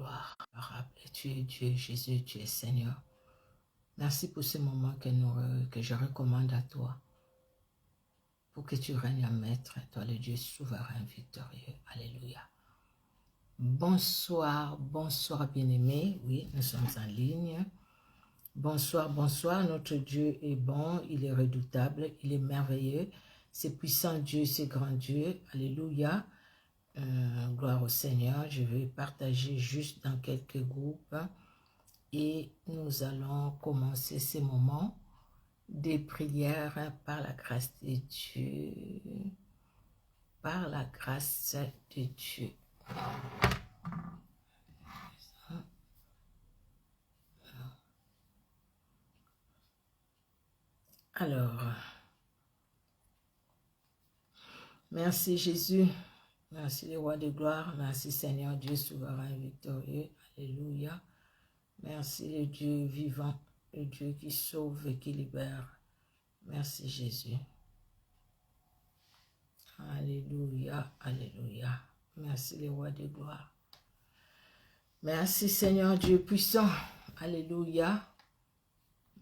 gloire. Tu es Dieu, Jésus, tu es Seigneur. Merci pour ce moment que je recommande à toi. Pour que tu règnes en maître, toi le Dieu souverain, victorieux. Alléluia. Bonsoir, bonsoir bien-aimés. Oui, nous sommes en ligne. Bonsoir, bonsoir. Notre Dieu est bon, il est redoutable, il est merveilleux. C'est puissant Dieu, c'est grand Dieu. Alléluia. Gloire au Seigneur. Je vais partager juste dans quelques groupes et nous allons commencer ces moments des prières par la grâce de Dieu. Par la grâce de Dieu. Alors, merci Jésus, merci le roi de gloire, merci Seigneur Dieu souverain et victorieux, alléluia. Merci le Dieu vivant, le Dieu qui sauve et qui libère. Merci Jésus. Alléluia, alléluia. Merci le roi de gloire. Merci Seigneur Dieu puissant, alléluia.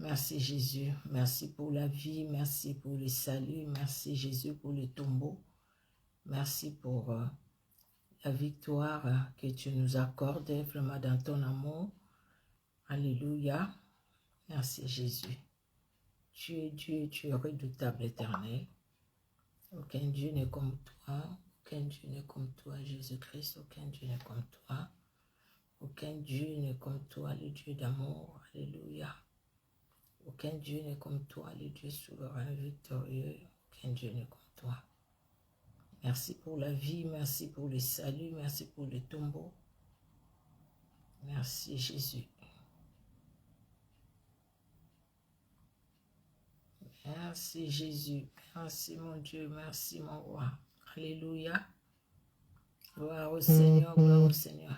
Merci Jésus, merci pour la vie, merci pour le salut, merci Jésus pour le tombeau, merci pour la victoire que tu nous accordes vraiment dans ton amour. Alléluia, merci Jésus. Tu es Dieu, tu es redoutable éternel. Aucun Dieu n'est comme toi, aucun Dieu n'est comme toi Jésus-Christ, aucun Dieu n'est comme toi. Aucun Dieu n'est comme toi, le Dieu d'amour, alléluia. Aucun Dieu n'est comme toi, le Dieu souverain, victorieux. Aucun Dieu n'est comme toi. Merci pour la vie, merci pour le salut, merci pour le tombeau. Merci Jésus. Merci Jésus. Merci mon Dieu, merci mon roi. Alléluia. Gloire au Seigneur, gloire au Seigneur.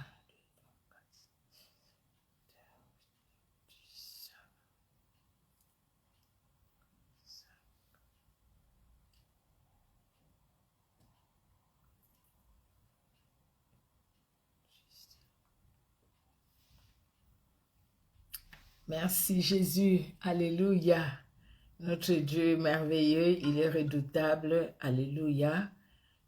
Merci Jésus, alléluia. Notre Dieu est merveilleux, il est redoutable, alléluia.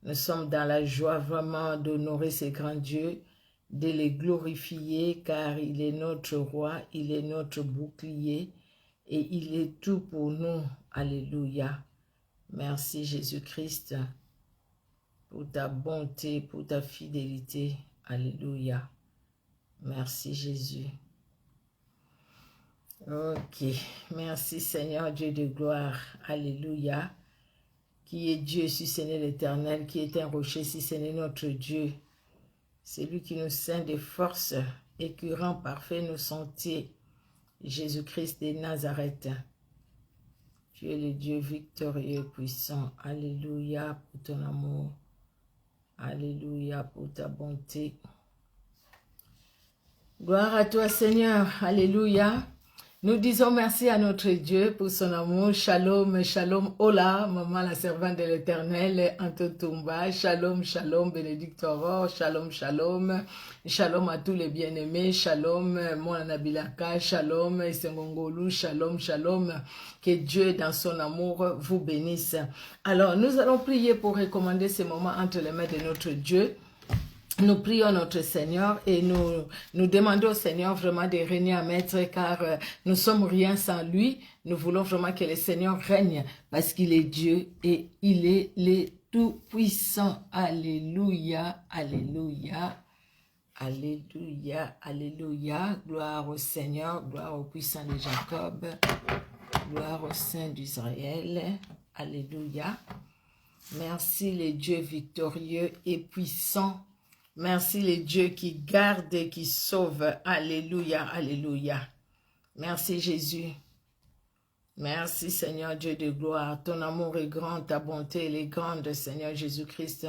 Nous sommes dans la joie vraiment d'honorer ce grand Dieu, de le glorifier car il est notre roi, il est notre bouclier et il est tout pour nous, alléluia. Merci Jésus-Christ pour ta bonté, pour ta fidélité, alléluia. Merci Jésus. Ok, merci Seigneur Dieu de gloire, alléluia, qui est Dieu si ce n'est l'Éternel, qui est un rocher si ce n'est notre Dieu, c'est lui qui nous ceint de force et qui rend parfait nos sentiers, Jésus-Christ de Nazareth. Tu es le Dieu victorieux, puissant, alléluia pour ton amour, alléluia pour ta bonté. Gloire à toi Seigneur, alléluia. Nous disons merci à notre Dieu pour son amour. Shalom, shalom, hola, maman la servante de l'Éternel, Antotumba. Shalom, shalom, bénédictoire. Shalom, shalom. Shalom à tous les bien-aimés. Shalom, mon Anabilaka. Shalom, Sengongolu. Shalom, shalom. Que Dieu, dans son amour, vous bénisse. Alors, nous allons prier pour recommander ce moment entre les mains de notre Dieu. Nous prions notre Seigneur et nous demandons au Seigneur vraiment de régner en maître car nous sommes rien sans lui. Nous voulons vraiment que le Seigneur règne parce qu'il est Dieu et il est le Tout-Puissant. Alléluia, alléluia, alléluia, alléluia. Gloire au Seigneur, gloire au puissant de Jacob, gloire au Saint d'Israël. Alléluia. Merci le Dieu victorieux et puissant. Merci le Dieu qui garde et qui sauve. Alléluia, alléluia. Merci Jésus. Merci Seigneur Dieu de gloire. Ton amour est grand, ta bonté elle est grande Seigneur Jésus-Christ.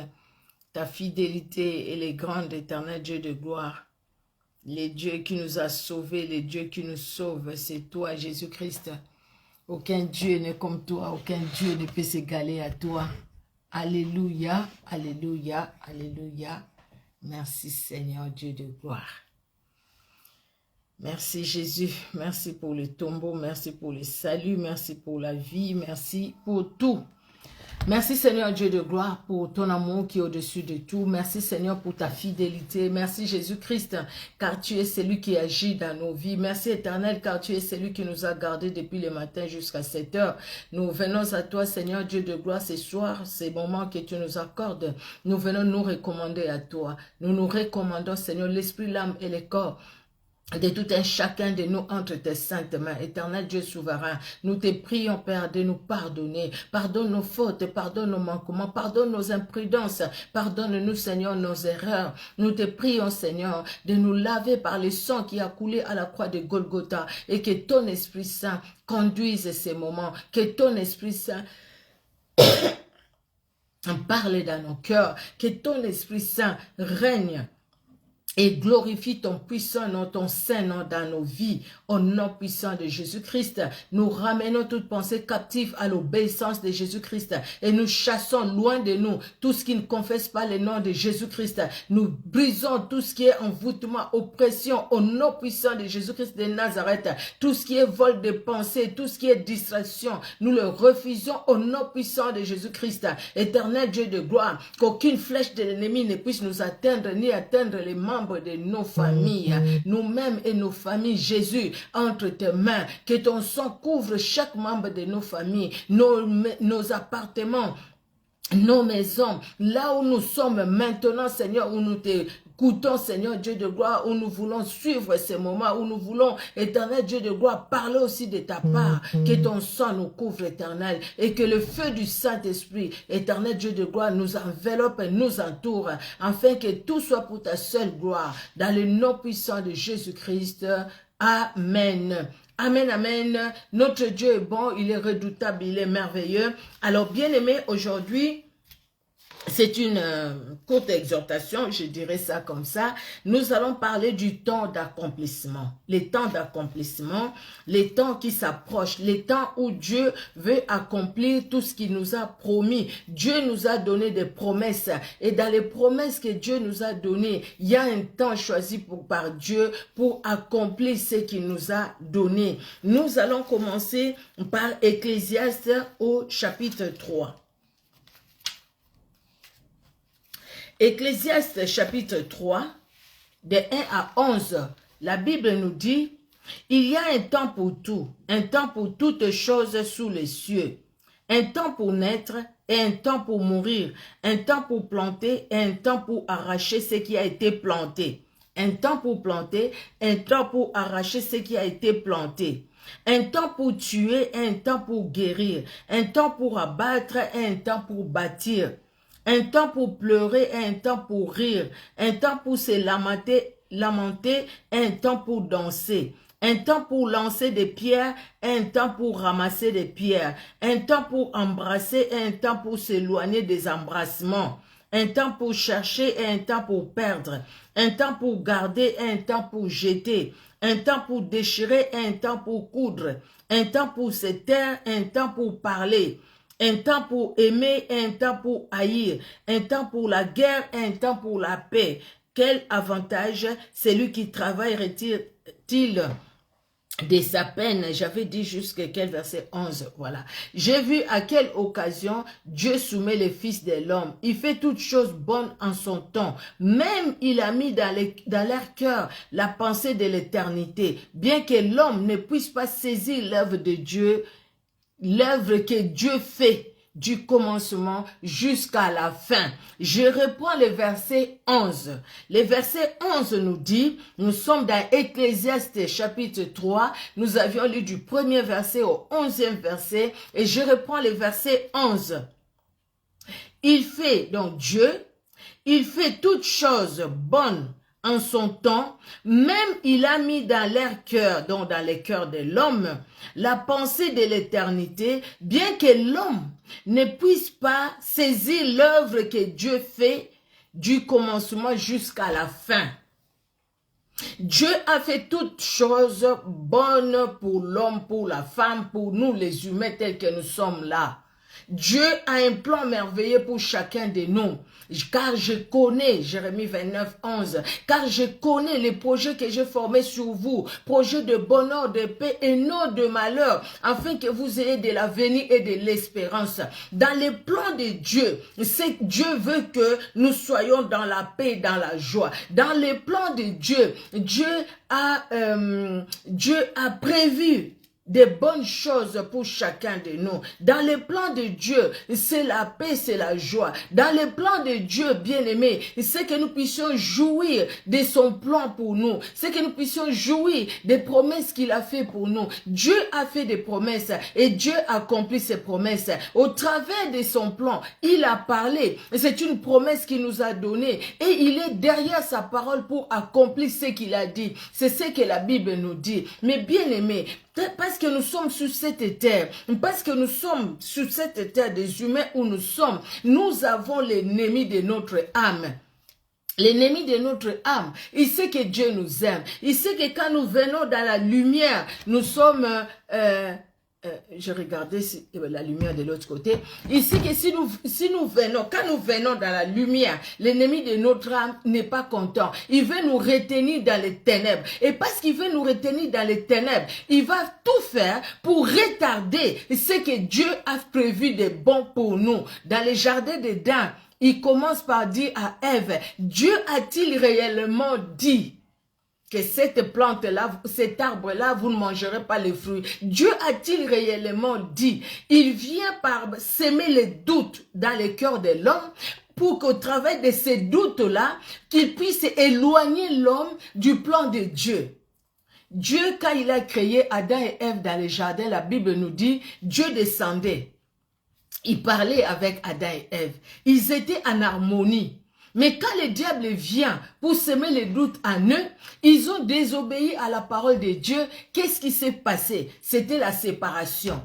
Ta fidélité elle est grande, éternel Dieu de gloire. Le Dieu qui nous a sauvés, le Dieu qui nous sauve, c'est toi Jésus-Christ. Aucun Dieu n'est comme toi, aucun Dieu ne peut s'égaler à toi. Alléluia, alléluia, alléluia. Merci Seigneur Dieu de gloire. Merci Jésus, merci pour le tombeau, merci pour le salut, merci pour la vie, merci pour tout. Merci Seigneur Dieu de gloire pour ton amour qui est au-dessus de tout. Merci Seigneur pour ta fidélité. Merci Jésus-Christ car tu es celui qui agit dans nos vies. Merci Éternel car tu es celui qui nous a gardés depuis le matin jusqu'à 7 heures. Nous venons à toi Seigneur Dieu de gloire ce soir, ces moments que tu nous accordes. Nous venons nous recommander à toi. Nous nous recommandons Seigneur l'esprit, l'âme et le corps de tout un chacun de nous entre tes saintes mains. Éternel Dieu souverain, nous te prions Père de nous pardonner. Pardonne nos fautes, pardonne nos manquements, pardonne nos imprudences, pardonne-nous Seigneur nos erreurs. Nous te prions Seigneur de nous laver par le sang qui a coulé à la croix de Golgotha et que ton Esprit Saint conduise ces moments, que ton Esprit Saint parle dans nos cœurs, que ton Esprit Saint règne et glorifie ton puissant nom, ton saint nom dans nos vies. Au nom puissant de Jésus-Christ, nous ramenons toute pensée captive à l'obéissance de Jésus-Christ et nous chassons loin de nous tout ce qui ne confesse pas le nom de Jésus-Christ. Nous brisons tout ce qui est envoûtement, oppression au nom puissant de Jésus-Christ de Nazareth. Tout ce qui est vol de pensée, tout ce qui est distraction, nous le refusons au nom puissant de Jésus-Christ. Éternel Dieu de gloire, qu'aucune flèche de l'ennemi ne puisse nous atteindre ni atteindre les membres de nos familles, nous-mêmes et nos familles, Jésus, entre tes mains, que ton sang couvre chaque membre de nos familles, nos appartements, nos maisons, là où nous sommes maintenant, Seigneur, où nous t'écoutons, Seigneur Dieu de gloire, où nous voulons suivre ces moments, où nous voulons, éternel Dieu de gloire, parler aussi de ta part, que ton sang nous couvre, éternel, et que le feu du Saint-Esprit, éternel Dieu de gloire, nous enveloppe et nous entoure, afin que tout soit pour ta seule gloire, dans le nom puissant de Jésus-Christ. Amen. Amen, amen. Notre Dieu est bon, il est redoutable, il est merveilleux. Alors, bien-aimés, aujourd'hui, c'est une courte exhortation, je dirais ça comme ça. Nous allons parler du temps d'accomplissement. Les temps d'accomplissement, les temps qui s'approchent, les temps où Dieu veut accomplir tout ce qu'il nous a promis. Dieu nous a donné des promesses. Et dans les promesses que Dieu nous a données, il y a un temps choisi par Dieu pour accomplir ce qu'il nous a donné. Nous allons commencer par Ecclésiaste au chapitre 3. Ecclésiaste chapitre 3, de 1 à 11, la Bible nous dit, « Il y a un temps pour tout, un temps pour toutes choses sous les cieux, un temps pour naître et un temps pour mourir, un temps pour planter et un temps pour arracher ce qui a été planté, un temps pour planter, un temps pour arracher ce qui a été planté. » Un temps pour tuer, un temps pour guérir, un temps pour abattre, un temps pour bâtir. Un temps pour pleurer et un temps pour rire. Un temps pour se lamenter et un temps pour danser. Un temps pour lancer des pierres et un temps pour ramasser des pierres. Un temps pour embrasser et un temps pour s'éloigner des embrassements. Un temps pour chercher et un temps pour perdre. Un temps pour garder et un temps pour jeter. Un temps pour déchirer et un temps pour coudre. Un temps pour se taire et un temps pour parler. Un temps pour aimer et un temps pour haïr, un temps pour la guerre et un temps pour la paix. Quel avantage celui qui travaille retire-t-il de sa peine? J'avais dit jusqu'à quel verset 11, voilà. J'ai vu à quelle occasion Dieu soumet les fils de l'homme. Il fait toutes choses bonnes en son temps. Même il a mis dans leur cœur la pensée de l'éternité. Bien que l'homme ne puisse pas saisir l'œuvre de Dieu, l'œuvre que Dieu fait du commencement jusqu'à la fin. Je reprends le verset 11. Le verset 11 nous dit, nous sommes dans Ecclésiaste chapitre 3, nous avions lu du premier verset au 11e verset, et je reprends le verset 11. Il fait, donc Dieu, il fait toutes choses bonnes en son temps, même il a mis dans leur cœur, donc dans les cœurs de l'homme, la pensée de l'éternité, bien que l'homme ne puisse pas saisir l'œuvre que Dieu fait du commencement jusqu'à la fin. Dieu a fait toutes choses bonnes pour l'homme, pour la femme, pour nous les humains tels que nous sommes là. Dieu a un plan merveilleux pour chacun de nous. Car je connais, Jérémie 29, 11, car je connais les projets que j'ai formés sur vous, projets de bonheur, de paix et non de malheur, afin que vous ayez de l'avenir et de l'espérance. Dans les plans de Dieu, c'est Dieu veut que nous soyons dans la paix et dans la joie. Dans les plans de Dieu, Dieu a prévu des bonnes choses pour chacun de nous. Dans les plans de Dieu, c'est la paix, c'est la joie. Dans les plans de Dieu, bien-aimé, c'est que nous puissions jouir de son plan pour nous. C'est que nous puissions jouir des promesses qu'il a fait pour nous. Dieu a fait des promesses et Dieu accomplit ses promesses. Au travers de son plan, il a parlé. C'est une promesse qu'il nous a donnée et il est derrière sa parole pour accomplir ce qu'il a dit. C'est ce que la Bible nous dit. Mais bien-aimé, parce que nous sommes sur cette terre, parce que nous sommes sur cette terre des humains où nous sommes, nous avons l'ennemi de notre âme. L'ennemi de notre âme, il sait que Dieu nous aime. Il sait que quand nous venons dans la lumière, nous sommes... je regardais la lumière de l'autre côté. Ici, que si nous venons, quand nous venons dans la lumière, l'ennemi de notre âme n'est pas content. Il veut nous retenir dans les ténèbres. Et parce qu'il veut nous retenir dans les ténèbres, il va tout faire pour retarder ce que Dieu a prévu de bon pour nous. Dans les jardins d'Éden, il commence par dire à Ève, Dieu a-t-il réellement dit que cette plante-là, cet arbre-là, vous ne mangerez pas les fruits. Dieu a-t-il réellement dit? Il vient par semer les doutes dans le cœur de l'homme pour qu'au travers de ces doutes-là, qu'il puisse éloigner l'homme du plan de Dieu. Dieu, quand il a créé Adam et Ève dans le jardin, la Bible nous dit, Dieu descendait. Il parlait avec Adam et Ève. Ils étaient en harmonie. Mais quand le diable vient pour semer les doutes en eux, ils ont désobéi à la parole de Dieu. Qu'est-ce qui s'est passé? C'était la séparation.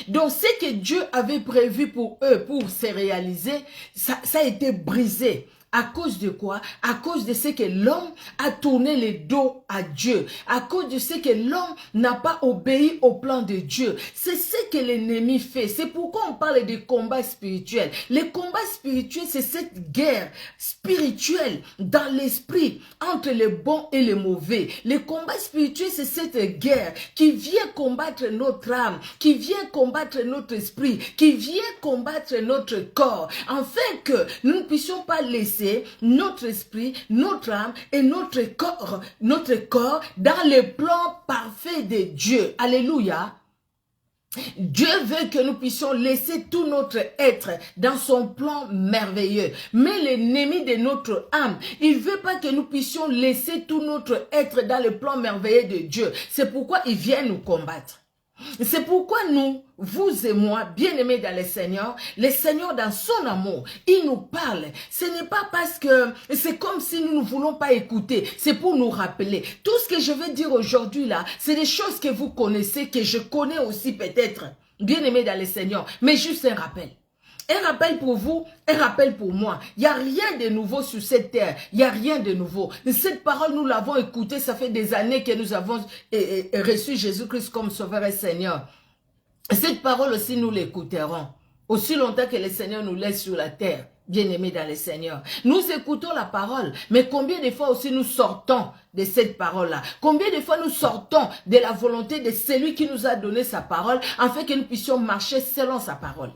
Donc, ce que Dieu avait prévu pour eux, pour se réaliser, ça a été brisé. À cause de quoi? À cause de ce que l'homme a tourné le dos à Dieu. À cause de ce que l'homme n'a pas obéi au plan de Dieu. C'est ce que l'ennemi fait. C'est pourquoi on parle de combat spirituel. Le combat spirituel, c'est cette guerre spirituelle dans l'esprit entre les bons et les mauvais. Le combat spirituel, c'est cette guerre qui vient combattre notre âme, qui vient combattre notre esprit, qui vient combattre notre corps, afin que nous ne puissions pas laisser notre esprit, notre âme et notre corps dans le plan parfait de Dieu. Alléluia. Dieu veut que nous puissions laisser tout notre être dans son plan merveilleux. Mais l'ennemi de notre âme, il veut pas que nous puissions laisser tout notre être dans le plan merveilleux de Dieu. C'est pourquoi il vient nous combattre. C'est pourquoi nous, vous et moi, bien-aimés dans le Seigneur dans son amour, il nous parle. Ce n'est pas parce que c'est comme si nous ne voulons pas écouter, c'est pour nous rappeler. Tout ce que je vais dire aujourd'hui là, c'est des choses que vous connaissez, que je connais aussi peut-être, bien-aimés dans le Seigneur, mais juste un rappel. Un rappel pour vous, un rappel pour moi. Il n'y a rien de nouveau sur cette terre. Il n'y a rien de nouveau. Cette parole, nous l'avons écoutée. Ça fait des années que nous avons reçu Jésus-Christ comme Sauveur et Seigneur. Cette parole aussi, nous l'écouterons. Aussi longtemps que le Seigneur nous laisse sur la terre. Bien-aimés dans le Seigneur. Nous écoutons la parole. Mais combien de fois aussi nous sortons de cette parole-là? Combien de fois nous sortons de la volonté de celui qui nous a donné sa parole afin que nous puissions marcher selon sa parole?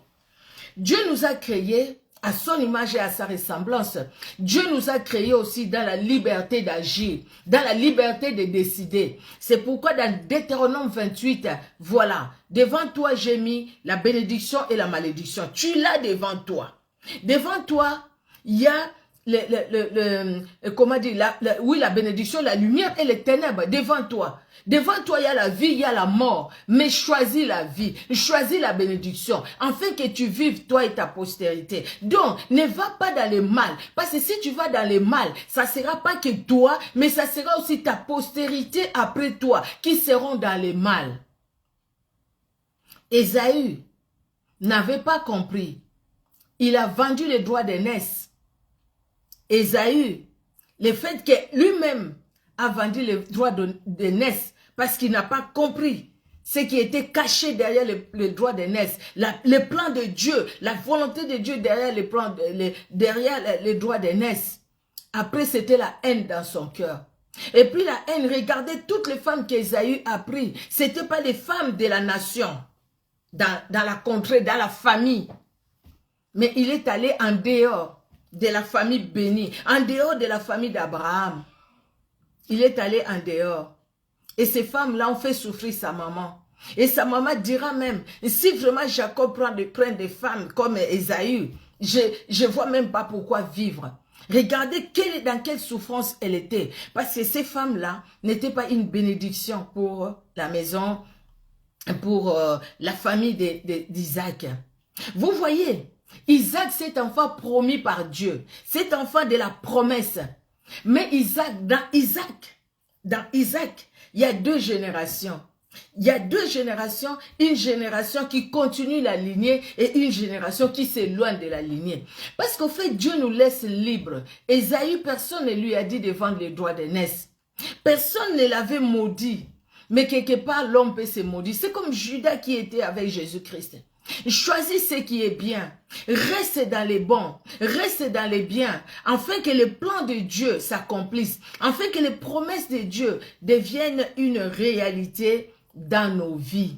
Dieu nous a créés à son image et à sa ressemblance. Dieu nous a créés aussi dans la liberté d'agir, dans la liberté de décider. C'est pourquoi dans Deutéronome 28, voilà, devant toi j'ai mis la bénédiction et la malédiction. Tu l'as devant toi. Devant toi, il y a comment dire, oui, la bénédiction, la lumière et les ténèbres devant toi. Devant toi, il y a la vie, il y a la mort. Mais choisis la vie, choisis la bénédiction, afin que tu vives toi et ta postérité. Donc, ne va pas dans le mal. Parce que si tu vas dans le mal, ça ne sera pas que toi, mais ça sera aussi ta postérité après toi, qui seront dans le mal. Ésaü n'avait pas compris. Il a vendu les droits d'aînesse. Ésaü, le fait que lui-même a vendu les droits d'aînesse parce qu'il n'a pas compris ce qui était caché derrière le droit d'aînesse, le plan de Dieu, la volonté de Dieu derrière derrière les droits d'aînesse. Après, c'était la haine dans son cœur. Et puis la haine, regardez toutes les femmes qu'Ésaü a prises. Ce n'étaient pas les femmes de la nation, dans la contrée, dans la famille. Mais il est allé en dehors de la famille bénie, en dehors de la famille d'Abraham. Il est allé en dehors. Et ces femmes-là ont fait souffrir sa maman. Et sa maman dira même, si vraiment Jacob prend des femmes comme Ésaü, je ne vois même pas pourquoi vivre. Regardez dans quelle souffrance elle était. Parce que ces femmes-là n'étaient pas une bénédiction pour la maison, pour la famille d'Isaac. Vous voyez, Isaac, cet enfant promis par Dieu, cet enfant de la promesse. Mais dans Isaac, il y a deux générations. Il y a deux générations, une génération qui continue la lignée et une génération qui s'éloigne de la lignée. Parce qu'au fait, Dieu nous laisse libres. Ésaü, personne ne lui a dit de vendre les droits d'aînesse. Personne ne l'avait maudit. Mais quelque part, l'homme peut se maudire. C'est comme Judas qui était avec Jésus-Christ. Choisis ce qui est bien. Reste dans les bons. Reste dans les biens. Afin que le plan de Dieu s'accomplisse. Afin que les promesses de Dieu deviennent une réalité dans nos vies.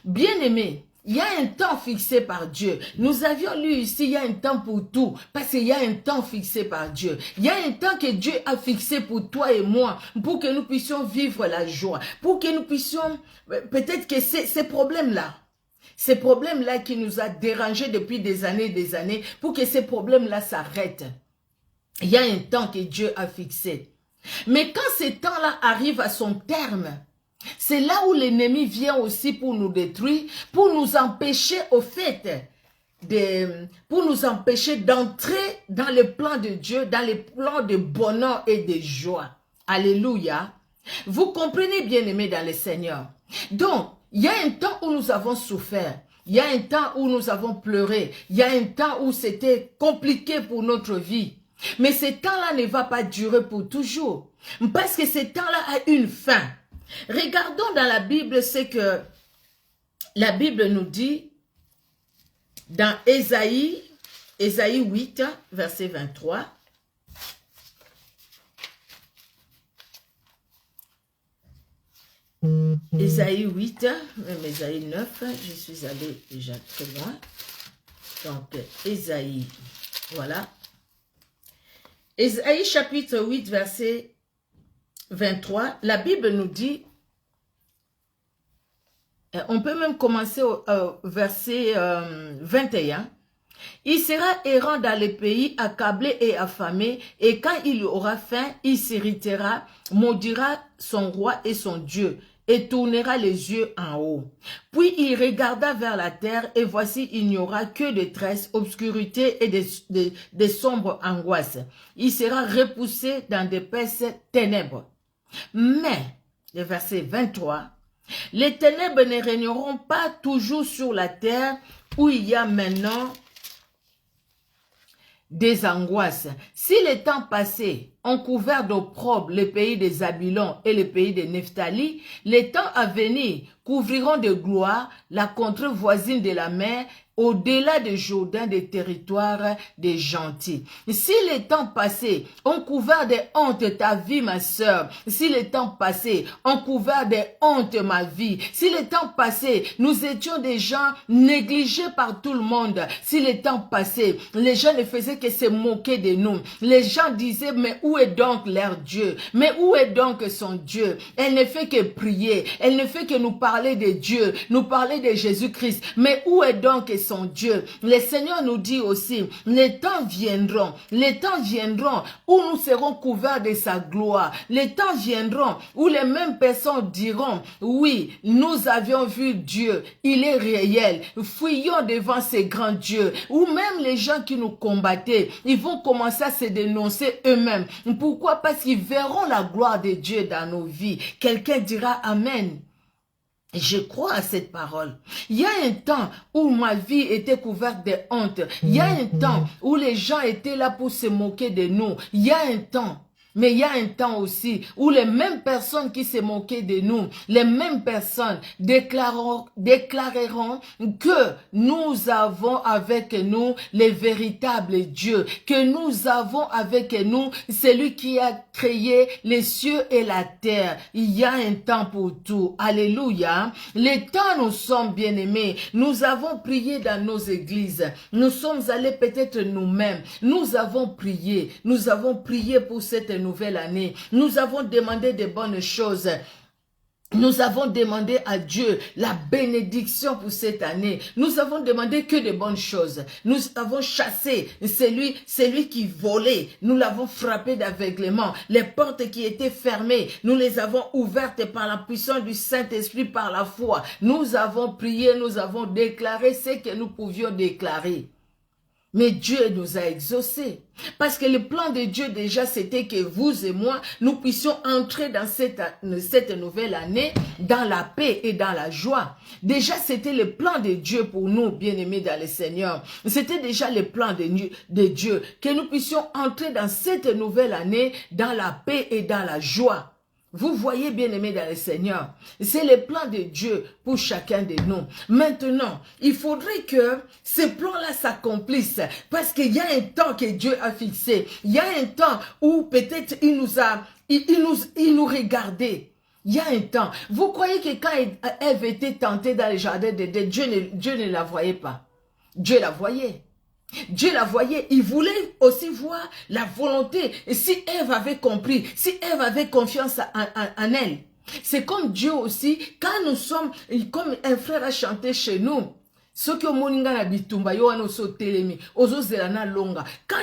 Bien-aimés, il y a un temps fixé par Dieu. Nous avions lu ici, il y a un temps pour tout. Parce qu'il y a un temps fixé par Dieu. Il y a un temps que Dieu a fixé pour toi et moi. Pour que nous puissions vivre la joie. Pour que nous puissions, peut-être que ces problèmes-là qui nous a dérangés depuis des années, pour que ces problèmes-là s'arrêtent. Il y a un temps que Dieu a fixé. Mais quand ce temps-là arrive à son terme, c'est là où l'ennemi vient aussi pour nous détruire, pour nous empêcher au fait, pour nous empêcher d'entrer dans le plan de Dieu, dans le plan de bonheur et de joie. Alléluia. Vous comprenez, bien-aimés dans le Seigneur. Donc, il y a un temps où nous avons souffert. Il y a un temps où nous avons pleuré. Il y a un temps où c'était compliqué pour notre vie. Mais ce temps-là ne va pas durer pour toujours. Parce que ce temps-là a une fin. Regardons dans la Bible ce que la Bible nous dit dans Ésaïe 8, verset 23. Ésaïe 8, même Ésaïe 9, je suis allé déjà très loin. Donc, Ésaïe, voilà. Ésaïe chapitre 8, verset 23, la Bible nous dit, on peut même commencer au verset 21, il sera errant dans les pays, accablé et affamé, et quand il aura faim, il s'irritera, maudira son roi et son Dieu, et tournera les yeux en haut. Puis il regarda vers la terre, et voici, il n'y aura que détresse, obscurité et des sombres angoisses. Il sera repoussé dans d'épaisses ténèbres. Mais, le verset 23, les ténèbres ne régneront pas toujours sur la terre où il y a maintenant des angoisses. Si les temps passés ont couvert d'opprobre les pays des Zabulon et les pays de Nephtali, les temps à venir couvriront de gloire la contrée voisine de la mer, au-delà de Jourdain, des territoires des gentils. Si les temps passés ont couvert de honte ta vie, ma sœur, si les temps passés ont couvert de honte ma vie, si les temps passés nous étions des gens négligés par tout le monde, si les temps passés les gens ne faisaient que se moquer de nous, les gens disaient mais où est donc leur Dieu, mais où est donc son Dieu? Elle ne fait que prier, elle ne fait que nous parler de Dieu, nous parler de Jésus-Christ, mais où est donc son Dieu? Le Seigneur nous dit aussi, les temps viendront où nous serons couverts de sa gloire. Les temps viendront où les mêmes personnes diront, oui, nous avions vu Dieu, il est réel, fuyons devant ces grands dieux. Ou même les gens qui nous combattaient, ils vont commencer à se dénoncer eux-mêmes. Pourquoi? Parce qu'ils verront la gloire de Dieu dans nos vies. Quelqu'un dira Amen. Je crois à cette parole. Il y a un temps où ma vie était couverte de honte. Il y a un temps où les gens étaient là pour se moquer de nous. Il y a un temps. Mais il y a un temps aussi où les mêmes personnes qui se moquaient de nous, les mêmes personnes déclareront que nous avons avec nous les véritables dieux, que nous avons avec nous celui qui a créé les cieux et la terre. Il y a un temps pour tout. Alléluia. Les temps nous sommes bien-aimés. Nous avons prié dans nos églises. Nous sommes allés peut-être nous-mêmes. Nous avons prié pour cette nouvelle année. Nous avons demandé de bonnes choses. Nous avons demandé à Dieu la bénédiction pour cette année. Nous avons demandé que de bonnes choses. Nous avons chassé celui qui volait. Nous l'avons frappé d'aveuglement. Les portes qui étaient fermées, nous les avons ouvertes par la puissance du Saint-Esprit, par la foi. Nous avons prié, nous avons déclaré ce que nous pouvions déclarer. Mais Dieu nous a exaucés. Parce que le plan de Dieu déjà, c'était que vous et moi, nous puissions entrer dans cette nouvelle année dans la paix et dans la joie. Déjà, c'était le plan de Dieu pour nous, bien-aimés dans le Seigneur. C'était déjà le plan de Dieu, que nous puissions entrer dans cette nouvelle année dans la paix et dans la joie. Vous voyez, bien-aimés dans le Seigneur, c'est le plan de Dieu pour chacun de nous. Maintenant, il faudrait que ce plan-là s'accomplisse parce qu'il y a un temps que Dieu a fixé. Il y a un temps où peut-être il nous regardait. Il y a un temps. Vous croyez que quand Ève était tentée dans le jardin d'Éden, Dieu ne la voyait pas. Dieu la voyait. Dieu la voyait, il voulait aussi voir la volonté. Et si Ève avait compris, si Ève avait confiance en elle, c'est comme Dieu aussi, quand nous sommes, comme un frère a chanté chez nous, quand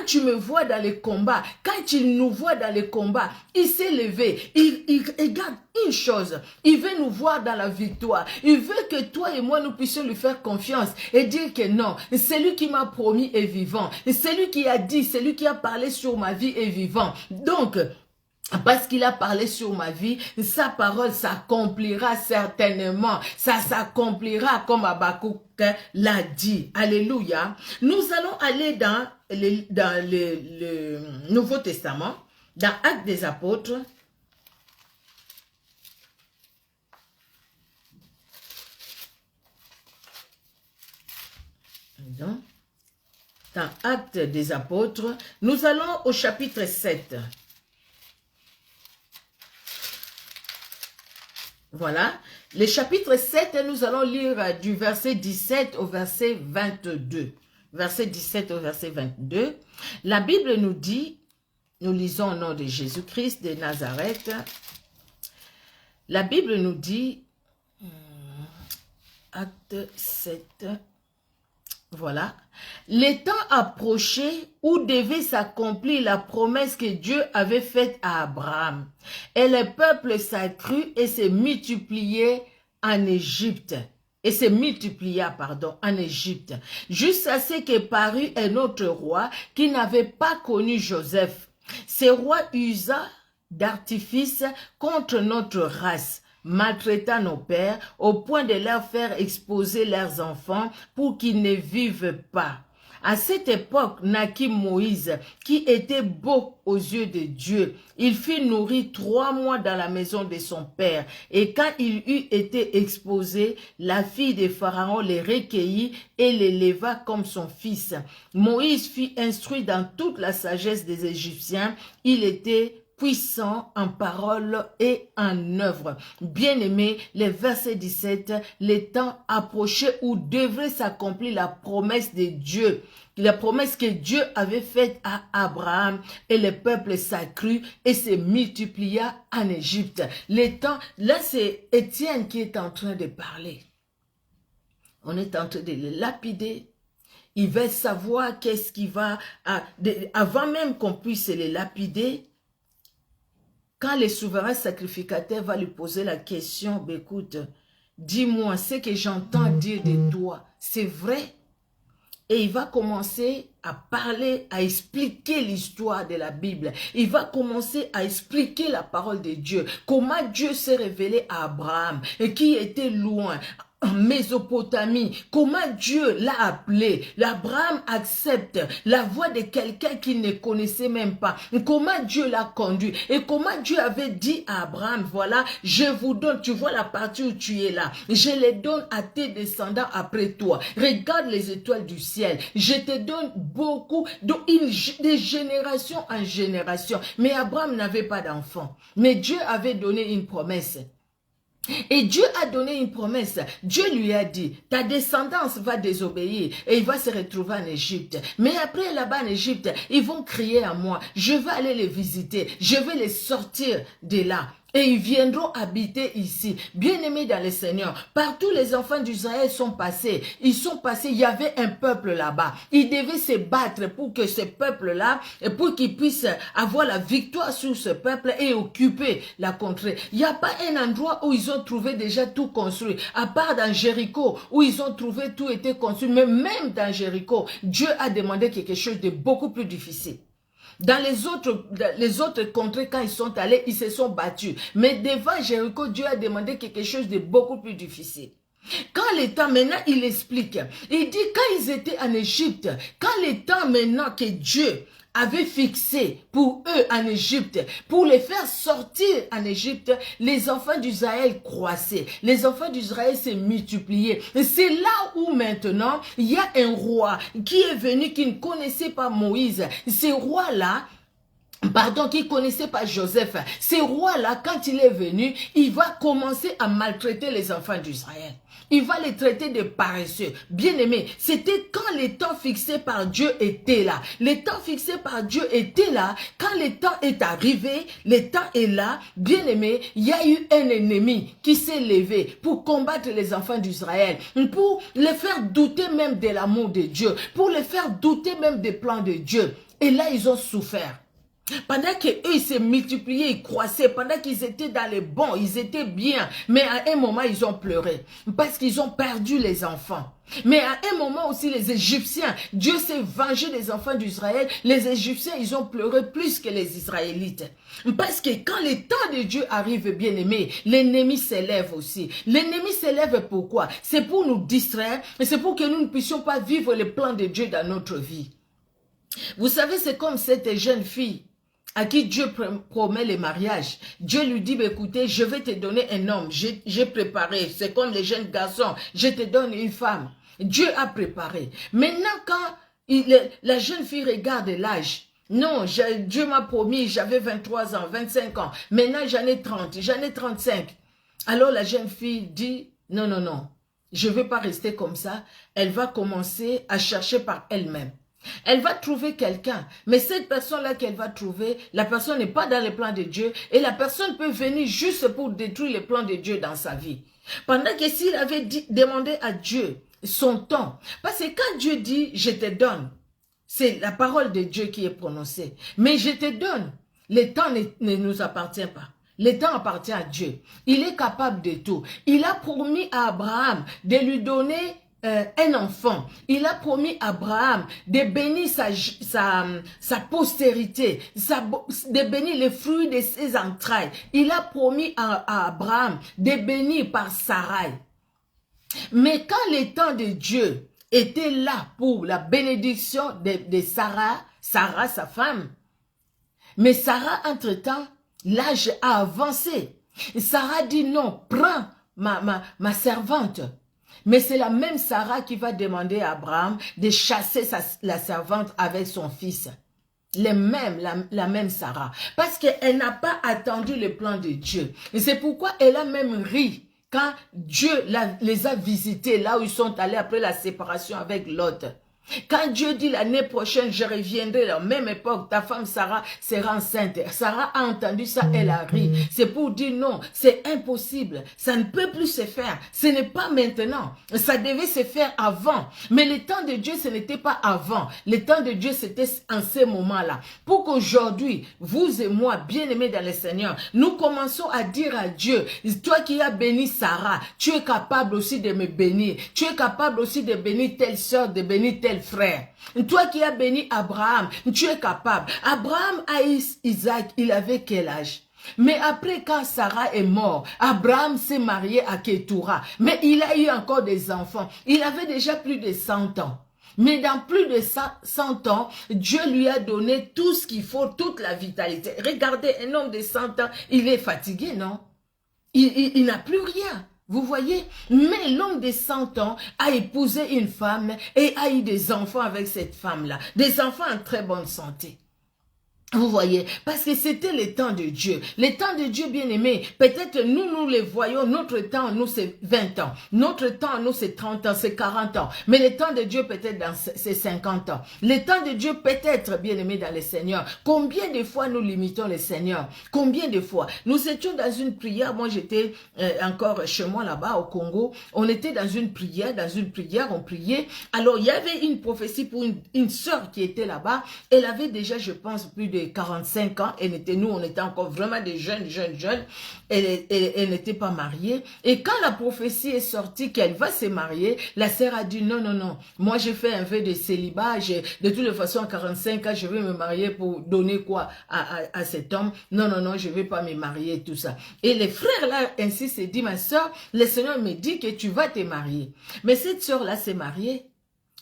tu me vois dans les combats, quand tu nous vois dans les combats, il s'est levé, il regarde une chose, il veut nous voir dans la victoire, il veut que toi et moi nous puissions lui faire confiance et dire que non, celui qui m'a promis est vivant, celui qui a dit, celui qui a parlé sur ma vie est vivant. Donc, parce qu'il a parlé sur ma vie, sa parole s'accomplira certainement. Ça s'accomplira comme Habakkuk l'a dit. Alléluia. Nous allons aller dans le Nouveau Testament, dans Actes des Apôtres. Dans Actes des Apôtres, nous allons au chapitre 7. Voilà, le chapitre 7, nous allons lire du verset 17 au verset 22. Verset 17 au verset 22. La Bible nous dit, nous lisons au nom de Jésus-Christ de Nazareth. La Bible nous dit, Acte 7, voilà. Le temps approchait où devait s'accomplir la promesse que Dieu avait faite à Abraham. Et le peuple s'accrut et se multipliait en Égypte. En Égypte. Jusqu'à ce que parut un autre roi qui n'avait pas connu Joseph. Ce roi usa d'artifice contre notre race, maltraitant nos pères au point de leur faire exposer leurs enfants pour qu'ils ne vivent pas. À cette époque naquit Moïse, qui était beau aux yeux de Dieu. Il fut nourri 3 mois dans la maison de son père. Et quand il eut été exposé, la fille de Pharaon les recueillit et les leva comme son fils. Moïse fut instruit dans toute la sagesse des Égyptiens. Il était puissant en parole et en œuvre. Bien-aimé, le verset 17, le temps approchait où devrait s'accomplir la promesse de Dieu. La promesse que Dieu avait faite à Abraham, et le peuple s'accrut et se multiplia en Égypte. Le temps, là c'est Étienne qui est en train de parler. On est en train de le lapider. Il veut savoir qu'est-ce qui va, avant même qu'on puisse le lapider. Quand le souverain sacrificateur va lui poser la question, ben écoute, dis-moi ce que j'entends dire de toi, c'est vrai? Et il va commencer à parler, à expliquer l'histoire de la Bible. Il va commencer à expliquer la parole de Dieu. Comment Dieu s'est révélé à Abraham et qui était loin. en Mésopotamie, comment Dieu l'a appelé. Abraham accepte la voix de quelqu'un qu'il ne connaissait même pas. Comment Dieu l'a conduit et comment Dieu avait dit à Abraham, voilà, je vous donne, tu vois la partie où tu es là, je les donne à tes descendants après toi. Regarde les étoiles du ciel, je te donne beaucoup, de génération en génération. Mais Abraham n'avait pas d'enfant. Mais Dieu avait donné une promesse. Et Dieu a donné une promesse. Dieu lui a dit, ta descendance va désobéir et il va se retrouver en Égypte. Mais après là-bas en Égypte, ils vont crier à moi. Je vais aller les visiter. Je vais les sortir de là. Et ils viendront habiter ici. Bien-aimés dans le Seigneur, partout les enfants d'Israël sont passés. Ils sont passés, il y avait un peuple là-bas. Ils devaient se battre pour que ce peuple-là, pour qu'ils puissent avoir la victoire sur ce peuple et occuper la contrée. Il n'y a pas un endroit où ils ont trouvé déjà tout construit, à part dans Jéricho, où ils ont trouvé tout était construit. Mais même dans Jéricho, Dieu a demandé quelque chose de beaucoup plus difficile. Dans les autres contrées, quand ils sont allés, ils se sont battus. Mais devant Jéricho, Dieu a demandé quelque chose de beaucoup plus difficile. Quand les temps, maintenant, il explique. Il dit, quand ils étaient en Égypte, quand les temps maintenant que Dieu avait fixé pour eux en Égypte, pour les faire sortir en Égypte, les enfants d'Israël croissaient. Les enfants d'Israël se multipliaient. C'est là où maintenant, il y a un roi qui est venu, qui ne connaissait pas Moïse. Ce roi-là, pardon, qui ne connaissait pas Joseph. Ce roi-là, quand il est venu, il va commencer à maltraiter les enfants d'Israël. Il va les traiter de paresseux. Bien-aimés, c'était quand les temps fixés par Dieu étaient là. Les temps fixés par Dieu étaient là. Quand le temps est arrivé, le temps est là. Bien-aimés, il y a eu un ennemi qui s'est levé pour combattre les enfants d'Israël, pour les faire douter même de l'amour de Dieu, pour les faire douter même des plans de Dieu. Et là, ils ont souffert. Pendant qu'eux, ils se multipliaient, ils croissaient, pendant qu'ils étaient dans les bons, ils étaient bien. Mais à un moment, ils ont pleuré. Parce qu'ils ont perdu les enfants. Mais à un moment aussi, les Égyptiens, Dieu s'est vengé des enfants d'Israël. Les Égyptiens, ils ont pleuré plus que les Israélites. Parce que quand le temps de Dieu arrive, bien aimé, l'ennemi s'élève aussi. L'ennemi s'élève pourquoi? C'est pour nous distraire, et c'est pour que nous ne puissions pas vivre les plans de Dieu dans notre vie. Vous savez, c'est comme cette jeune fille à qui Dieu promet le mariage. Dieu lui dit, écoutez, je vais te donner un homme, j'ai préparé, c'est comme les jeunes garçons, je te donne une femme. Dieu a préparé. Maintenant, quand la jeune fille regarde l'âge, non, Dieu m'a promis, j'avais 23 ans, 25 ans, maintenant j'en ai 30, j'en ai 35. Alors la jeune fille dit, non, non, non, je ne veux pas rester comme ça. Elle va commencer à chercher par elle-même. Elle va trouver quelqu'un, mais cette personne-là qu'elle va trouver, la personne n'est pas dans les plans de Dieu et la personne peut venir juste pour détruire les plans de Dieu dans sa vie. Pendant que s'il avait demandé à Dieu son temps, parce que quand Dieu dit « je te donne », c'est la parole de Dieu qui est prononcée. Mais je te donne, le temps ne nous appartient pas. Le temps appartient à Dieu. Il est capable de tout. Il a promis à Abraham de lui donner un enfant. Il a promis à Abraham de bénir sa postérité, de bénir les fruits de ses entrailles. Il a promis à Abraham de bénir par Sarai. Mais quand le temps de Dieu était là pour la bénédiction de Sarah, sa femme, mais Sarah, entre-temps, l'âge a avancé. Sarah dit non, prends ma servante. Mais c'est la même Sarah qui va demander à Abraham de chasser la servante avec son fils. La même Sarah. Parce qu'elle n'a pas attendu le plan de Dieu. Et c'est pourquoi elle a même ri quand Dieu les a visités là où ils sont allés après la séparation avec Lot. Quand Dieu dit l'année prochaine, je reviendrai à la même époque, ta femme Sarah sera enceinte. Sarah a entendu ça, elle a ri. C'est pour dire non, c'est impossible. Ça ne peut plus se faire. Ce n'est pas maintenant. Ça devait se faire avant. Mais le temps de Dieu, ce n'était pas avant. Le temps de Dieu, c'était en ces moments-là. Pour qu'aujourd'hui, vous et moi, bien-aimés dans le Seigneur, nous commençons à dire à Dieu, toi qui as béni Sarah, tu es capable aussi de me bénir. Tu es capable aussi de bénir telle soeur, de bénir telle frère. Toi qui as béni Abraham, tu es capable. Abraham a Isaac, il avait quel âge? Mais après, quand Sarah est morte, Abraham s'est marié à Ketura. Mais il a eu encore des enfants. Il avait déjà plus de 100 ans. Mais dans plus de 100 ans, Dieu lui a donné tout ce qu'il faut, toute la vitalité. Regardez, un homme de 100 ans, il est fatigué, non? Il n'a plus rien. Vous voyez? Mais l'homme de 100 ans a épousé une femme et a eu des enfants avec cette femme-là. Des enfants en très bonne santé. Vous voyez, parce que c'était le temps de Dieu. Le temps de Dieu, bien aimé, peut-être nous les voyons, notre temps, nous, c'est 20 ans. Notre temps, nous, c'est 30 ans, c'est 40 ans. Mais le temps de Dieu, peut-être, c'est 50 ans. Le temps de Dieu, peut-être, bien aimé, dans le Seigneur. Combien de fois nous limitons le Seigneur? Combien de fois? Nous étions dans une prière, moi, j'étais encore chez moi, là-bas, au Congo. On était dans une prière, on priait. Alors, il y avait une prophétie pour une sœur qui était là-bas. Elle avait déjà, je pense, plus de 45 ans, nous on était encore vraiment des jeunes, elle n'était pas mariée, et quand la prophétie est sortie qu'elle va se marier, la sœur a dit non, moi j'ai fait un vœu de célibat, de toute façon à 45 ans je vais me marier pour donner quoi à cet homme, non, je vais pas me marier, tout ça. Et les frères là ainsi s'est dit, ma sœur, le Seigneur me dit que tu vas te marier, mais cette sœur là s'est mariée,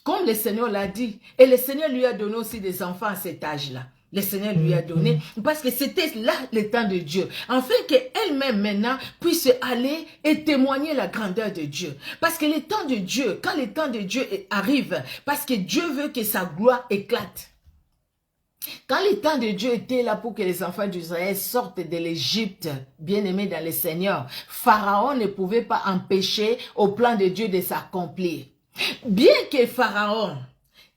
comme le Seigneur l'a dit, et le Seigneur lui a donné aussi des enfants à cet âge-là. Le Seigneur lui a donné, parce que c'était là le temps de Dieu, afin qu'elle-même maintenant puisse aller et témoigner la grandeur de Dieu. Parce que le temps de Dieu, quand le temps de Dieu arrive, parce que Dieu veut que sa gloire éclate. Quand le temps de Dieu était là pour que les enfants d'Israël sortent de l'Égypte, bien-aimés dans le Seigneur, Pharaon ne pouvait pas empêcher au plan de Dieu de s'accomplir. Bien que Pharaon,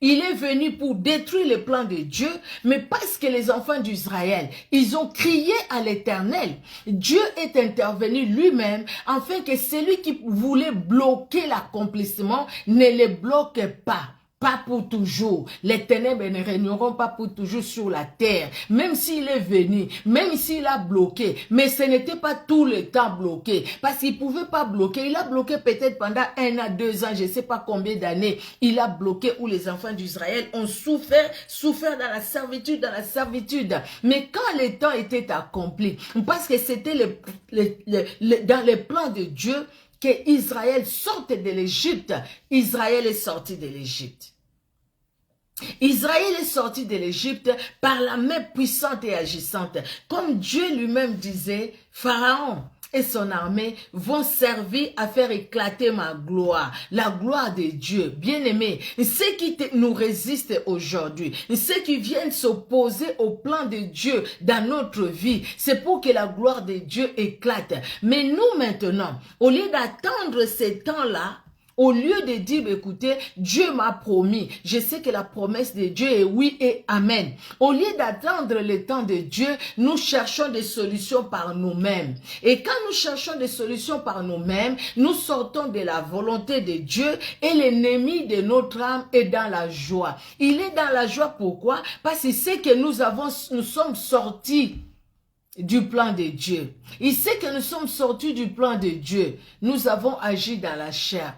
il est venu pour détruire le plan de Dieu, mais parce que les enfants d'Israël, ils ont crié à l'Éternel, Dieu est intervenu lui-même, afin que celui qui voulait bloquer l'accomplissement ne le bloque pas. Pas pour toujours. Les ténèbres ne régneront pas pour toujours sur la terre. Même s'il est venu, même s'il a bloqué. Mais ce n'était pas tout le temps bloqué. Parce qu'il ne pouvait pas bloquer. Il a bloqué peut-être pendant 1 à 2 ans, je ne sais pas combien d'années. Il a bloqué où les enfants d'Israël ont souffert dans la servitude, Mais quand le temps était accompli, parce que c'était dans les plans de Dieu, que Israël sorte de l'Égypte, Israël est sorti de l'Égypte. Israël est sorti de l'Égypte par la main puissante et agissante. Comme Dieu lui-même disait, Pharaon et son armée vont servir à faire éclater ma gloire, la gloire de Dieu. Bien-aimés, ceux qui nous résistent aujourd'hui, ceux qui viennent s'opposer au plan de Dieu dans notre vie, c'est pour que la gloire de Dieu éclate. Mais nous maintenant, au lieu d'attendre ces temps-là, au lieu de dire, écoutez, Dieu m'a promis, je sais que la promesse de Dieu est oui et amen. Au lieu d'attendre le temps de Dieu, nous cherchons des solutions par nous-mêmes. Et quand nous cherchons des solutions par nous-mêmes, nous sortons de la volonté de Dieu et l'ennemi de notre âme est dans la joie. Il est dans la joie, pourquoi? Parce qu'il sait que nous sommes sortis du plan de Dieu. Il sait que nous sommes sortis du plan de Dieu. Nous avons agi dans la chair.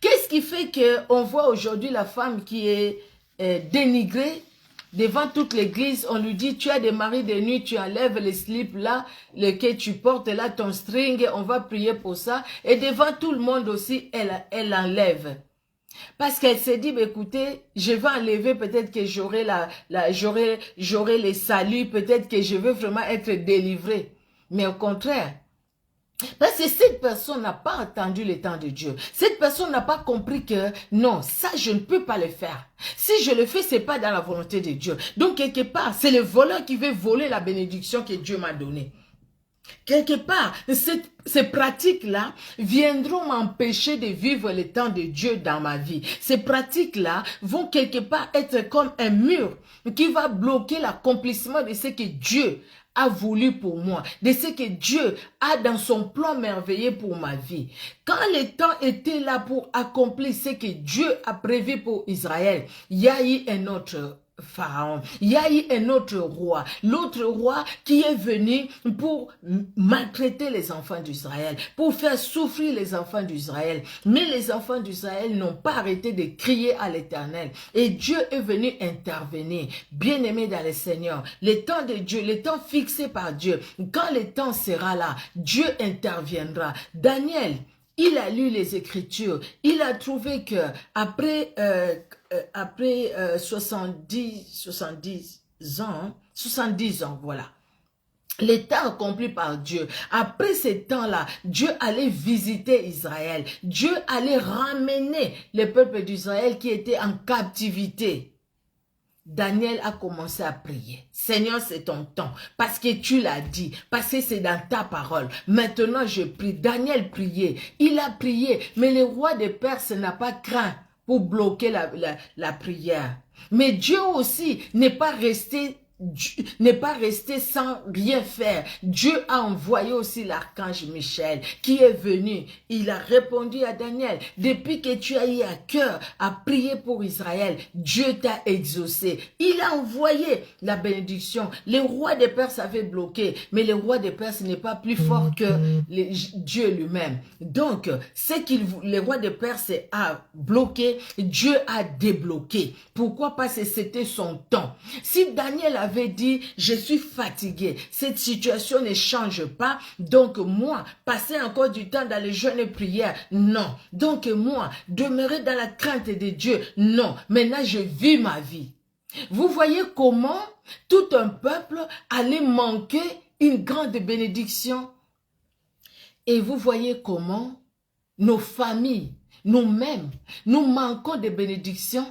Qu'est-ce qui fait qu'on voit aujourd'hui la femme qui est dénigrée devant toute l'église? On lui dit, tu as des maris de nuit, tu enlèves les slips là, lequel tu portes là, ton string, on va prier pour ça. Et devant tout le monde aussi, elle enlève. Parce qu'elle s'est dit, bah, écoutez, je vais enlever, peut-être que j'aurai j'aurai les saluts, peut-être que je veux vraiment être délivrée. Mais au contraire, parce que cette personne n'a pas entendu le temps de Dieu. Cette personne n'a pas compris que non, ça je ne peux pas le faire. Si je le fais, c'est pas dans la volonté de Dieu. Donc quelque part, c'est le voleur qui veut voler la bénédiction que Dieu m'a donnée. Quelque part, ces pratiques-là viendront m'empêcher de vivre le temps de Dieu dans ma vie. Ces pratiques-là vont quelque part être comme un mur qui va bloquer l'accomplissement de ce que Dieu a voulu pour moi, de ce que Dieu a dans son plan merveilleux pour ma vie. Quand le temps était là pour accomplir ce que Dieu a prévu pour Israël, il y a eu un autre Pharaon. Il y a eu un autre roi, l'autre roi qui est venu pour maltraiter les enfants d'Israël, pour faire souffrir les enfants d'Israël. Mais les enfants d'Israël n'ont pas arrêté de crier à l'Éternel. Et Dieu est venu intervenir. Bien-aimé dans le Seigneur, le temps de Dieu, le temps fixé par Dieu, quand le temps sera là, Dieu interviendra. Daniel, il a lu les Écritures, il a trouvé que après 70 ans, voilà. Les temps accomplis par Dieu. Après ces temps-là, Dieu allait visiter Israël. Dieu allait ramener le peuple d'Israël qui était en captivité. Daniel a commencé à prier. Seigneur, c'est ton temps. Parce que tu l'as dit. Parce que c'est dans ta parole. Maintenant, je prie. Daniel priait. Il a prié. Mais le roi de Perse n'a pas craint pour bloquer la prière. Mais Dieu aussi n'est pas resté sans rien faire. Dieu a envoyé aussi l'archange Michel qui est venu. Il a répondu à Daniel. Depuis que tu as eu à cœur à prier pour Israël, Dieu t'a exaucé. Il a envoyé la bénédiction. Le roi de Perse avait bloqué, mais le roi de Perse n'est pas plus fort que Dieu lui-même. Donc, le roi de Perse a bloqué, Dieu a débloqué. Pourquoi? Parce que c'était son temps. Si Daniel avait dit, je suis fatigué, cette situation ne change pas, donc moi, passer encore du temps dans les jeûnes et prières, non. Donc moi, demeurer dans la crainte de Dieu, non. Maintenant, je vis ma vie. Vous voyez comment tout un peuple allait manquer une grande bénédiction. Et vous voyez comment nos familles, nous-mêmes, nous manquons de bénédictions.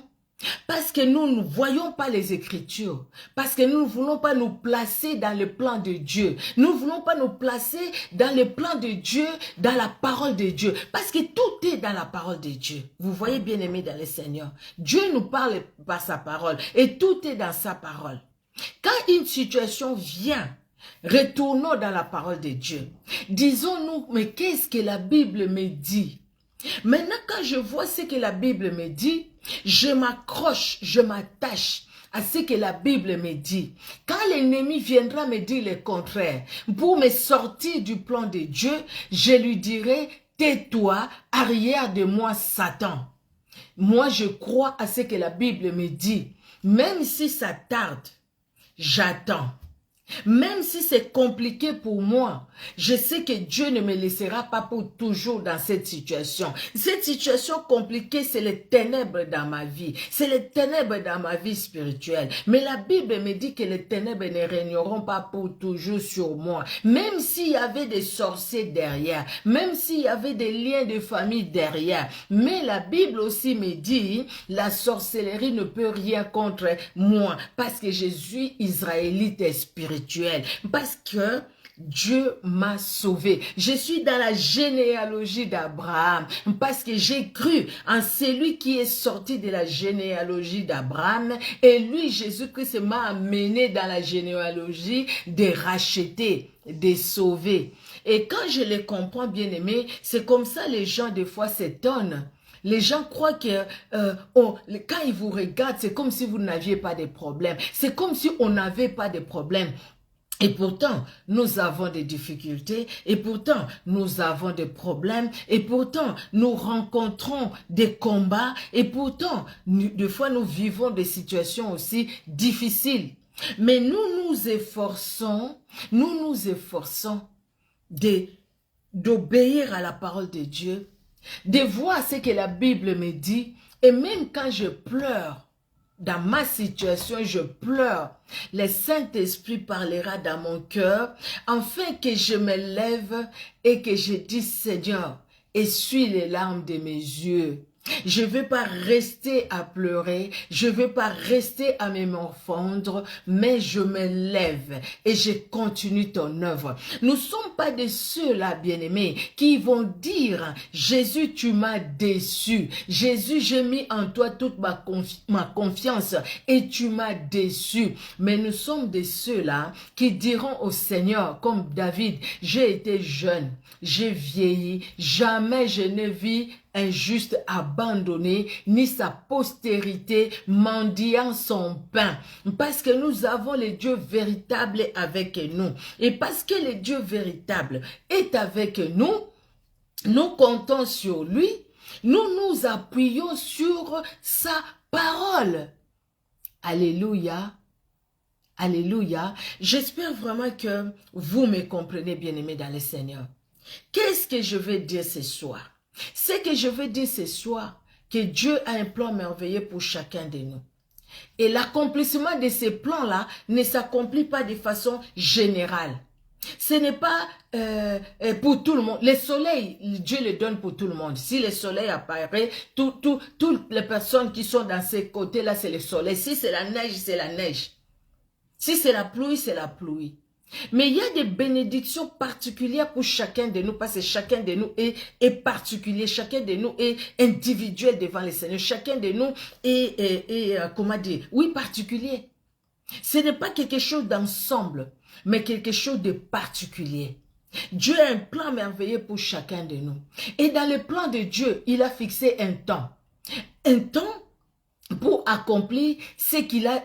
Parce que nous ne voyons pas les Écritures. Parce que nous ne voulons pas nous placer dans le plan de Dieu. Nous ne voulons pas nous placer dans le plan de Dieu, dans la parole de Dieu. Parce que tout est dans la parole de Dieu. Vous voyez, bien-aimés dans le Seigneur. Dieu nous parle par sa parole. Et tout est dans sa parole. Quand une situation vient, retournons dans la parole de Dieu. Disons-nous, mais qu'est-ce que la Bible me dit? Maintenant, quand je vois ce que la Bible me dit, je m'accroche, je m'attache à ce que la Bible me dit. Quand l'ennemi viendra me dire le contraire, pour me sortir du plan de Dieu, je lui dirai, tais-toi, arrière de moi, Satan. Moi, je crois à ce que la Bible me dit. Même si ça tarde, j'attends. Même si c'est compliqué pour moi, je sais que Dieu ne me laissera pas pour toujours dans cette situation. Cette situation compliquée, c'est les ténèbres dans ma vie. C'est les ténèbres dans ma vie spirituelle. Mais la Bible me dit que les ténèbres ne régneront pas pour toujours sur moi. Même s'il y avait des sorciers derrière, même s'il y avait des liens de famille derrière. Mais la Bible aussi me dit, la sorcellerie ne peut rien contre moi parce que je suis israélite et spirituel. Parce que Dieu m'a sauvé. Je suis dans la généalogie d'Abraham parce que j'ai cru en celui qui est sorti de la généalogie d'Abraham et lui, Jésus-Christ, m'a amené dans la généalogie des rachetés, des sauvés. Et quand je les comprends, bien aimé, c'est comme ça les gens des fois s'étonnent. Les gens croient que quand ils vous regardent, c'est comme si vous n'aviez pas de problème. C'est comme si on n'avait pas de problème. Et pourtant, nous avons des difficultés, et pourtant, nous avons des problèmes, et pourtant, nous rencontrons des combats, et pourtant, des fois, nous vivons des situations aussi difficiles. Mais nous nous efforçons d'obéir à la parole de Dieu, de voir ce que la Bible me dit, et même quand je pleure, dans ma situation, je pleure. Le Saint-Esprit parlera dans mon cœur, afin que je me lève et que je dise, Seigneur, essuie les larmes de mes yeux. Je ne veux pas rester à pleurer, je ne veux pas rester à me morfondre, mais je me lève et je continue ton œuvre. Nous ne sommes pas de ceux-là, bien-aimés, qui vont dire, Jésus, tu m'as déçu. Jésus, j'ai mis en toi toute ma confiance et tu m'as déçu. Mais nous sommes de ceux-là qui diront au Seigneur, comme David, j'ai été jeune, j'ai vieilli, jamais je ne vis un juste abandonné, ni sa postérité mendiant son pain. Parce que nous avons le Dieu véritable avec nous. Et parce que le Dieu véritable est avec nous, nous comptons sur lui, nous nous appuyons sur sa parole. Alléluia. Alléluia. J'espère vraiment que vous me comprenez, bien-aimés dans le Seigneur. Qu'est-ce que je veux dire ce soir? Ce que je veux dire ce soir, que Dieu a un plan merveilleux pour chacun de nous. Et l'accomplissement de ces plans-là ne s'accomplit pas de façon générale. Ce n'est pas pour tout le monde. Le soleil, Dieu le donne pour tout le monde. Si le soleil apparaît, toutes les personnes qui sont dans ces côtés-là, c'est le soleil. Si c'est la neige, c'est la neige. Si c'est la pluie, c'est la pluie. Mais il y a des bénédictions particulières pour chacun de nous, parce que chacun de nous est particulier, chacun de nous est individuel devant le Seigneur, chacun de nous est comment dire, oui, particulier. Ce n'est pas quelque chose d'ensemble, mais quelque chose de particulier. Dieu a un plan merveilleux pour chacun de nous. Et dans le plan de Dieu, il a fixé un temps. Un temps pour accomplir ce qu'il a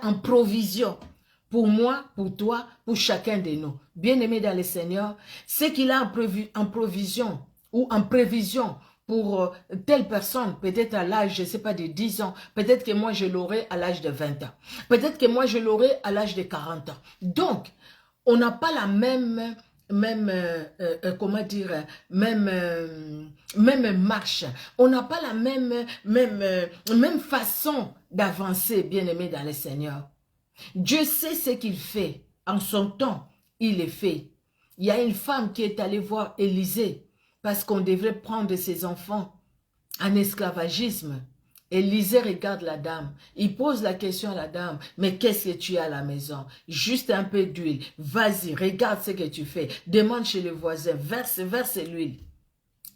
en provision. Pour moi, pour toi, pour chacun de nous. Bien-aimés dans le Seigneur, ce qu'il a en provision ou en prévision pour telle personne, peut-être à l'âge, je ne sais pas, de 10 ans, peut-être que moi je l'aurai à l'âge de 20 ans, peut-être que moi je l'aurai à l'âge de 40 ans. Donc, on n'a pas la même comment dire, même marche. On n'a pas la même façon d'avancer, bien-aimé dans le Seigneur. Dieu sait ce qu'il fait. En son temps, il le fait. Il y a une femme qui est allée voir Élisée parce qu'on devrait prendre ses enfants en esclavagisme. Élisée regarde la dame. Il pose la question à la dame. Mais qu'est-ce que tu as à la maison? Juste un peu d'huile. Vas-y, regarde ce que tu fais. Demande chez le voisin. Verse l'huile.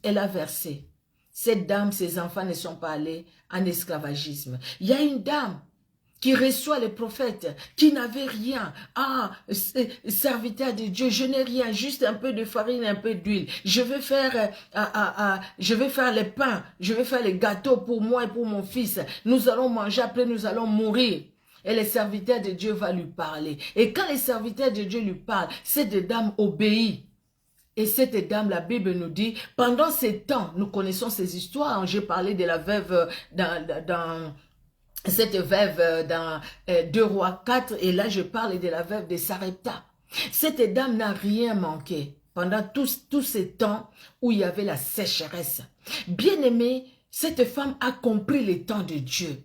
Elle a versé. Cette dame, ses enfants ne sont pas allés en esclavagisme. Il y a une dame qui reçoit les prophètes, qui n'avait rien. Ah, serviteur de Dieu, je n'ai rien, juste un peu de farine, un peu d'huile. Je vais faire les pains, je vais faire les gâteaux pour moi et pour mon fils. Nous allons manger, après nous allons mourir. Et le serviteur de Dieu va lui parler. Et quand le serviteur de Dieu lui parle, cette dame obéit. Et cette dame, la Bible nous dit, pendant ces temps, nous connaissons ces histoires. J'ai parlé de la veuve cette veuve dans 2 Rois 4, et là je parle de la veuve de Sarepta. Cette dame n'a rien manqué pendant tous ces temps où il y avait la sécheresse. Bien aimé, cette femme a compris le temps de Dieu.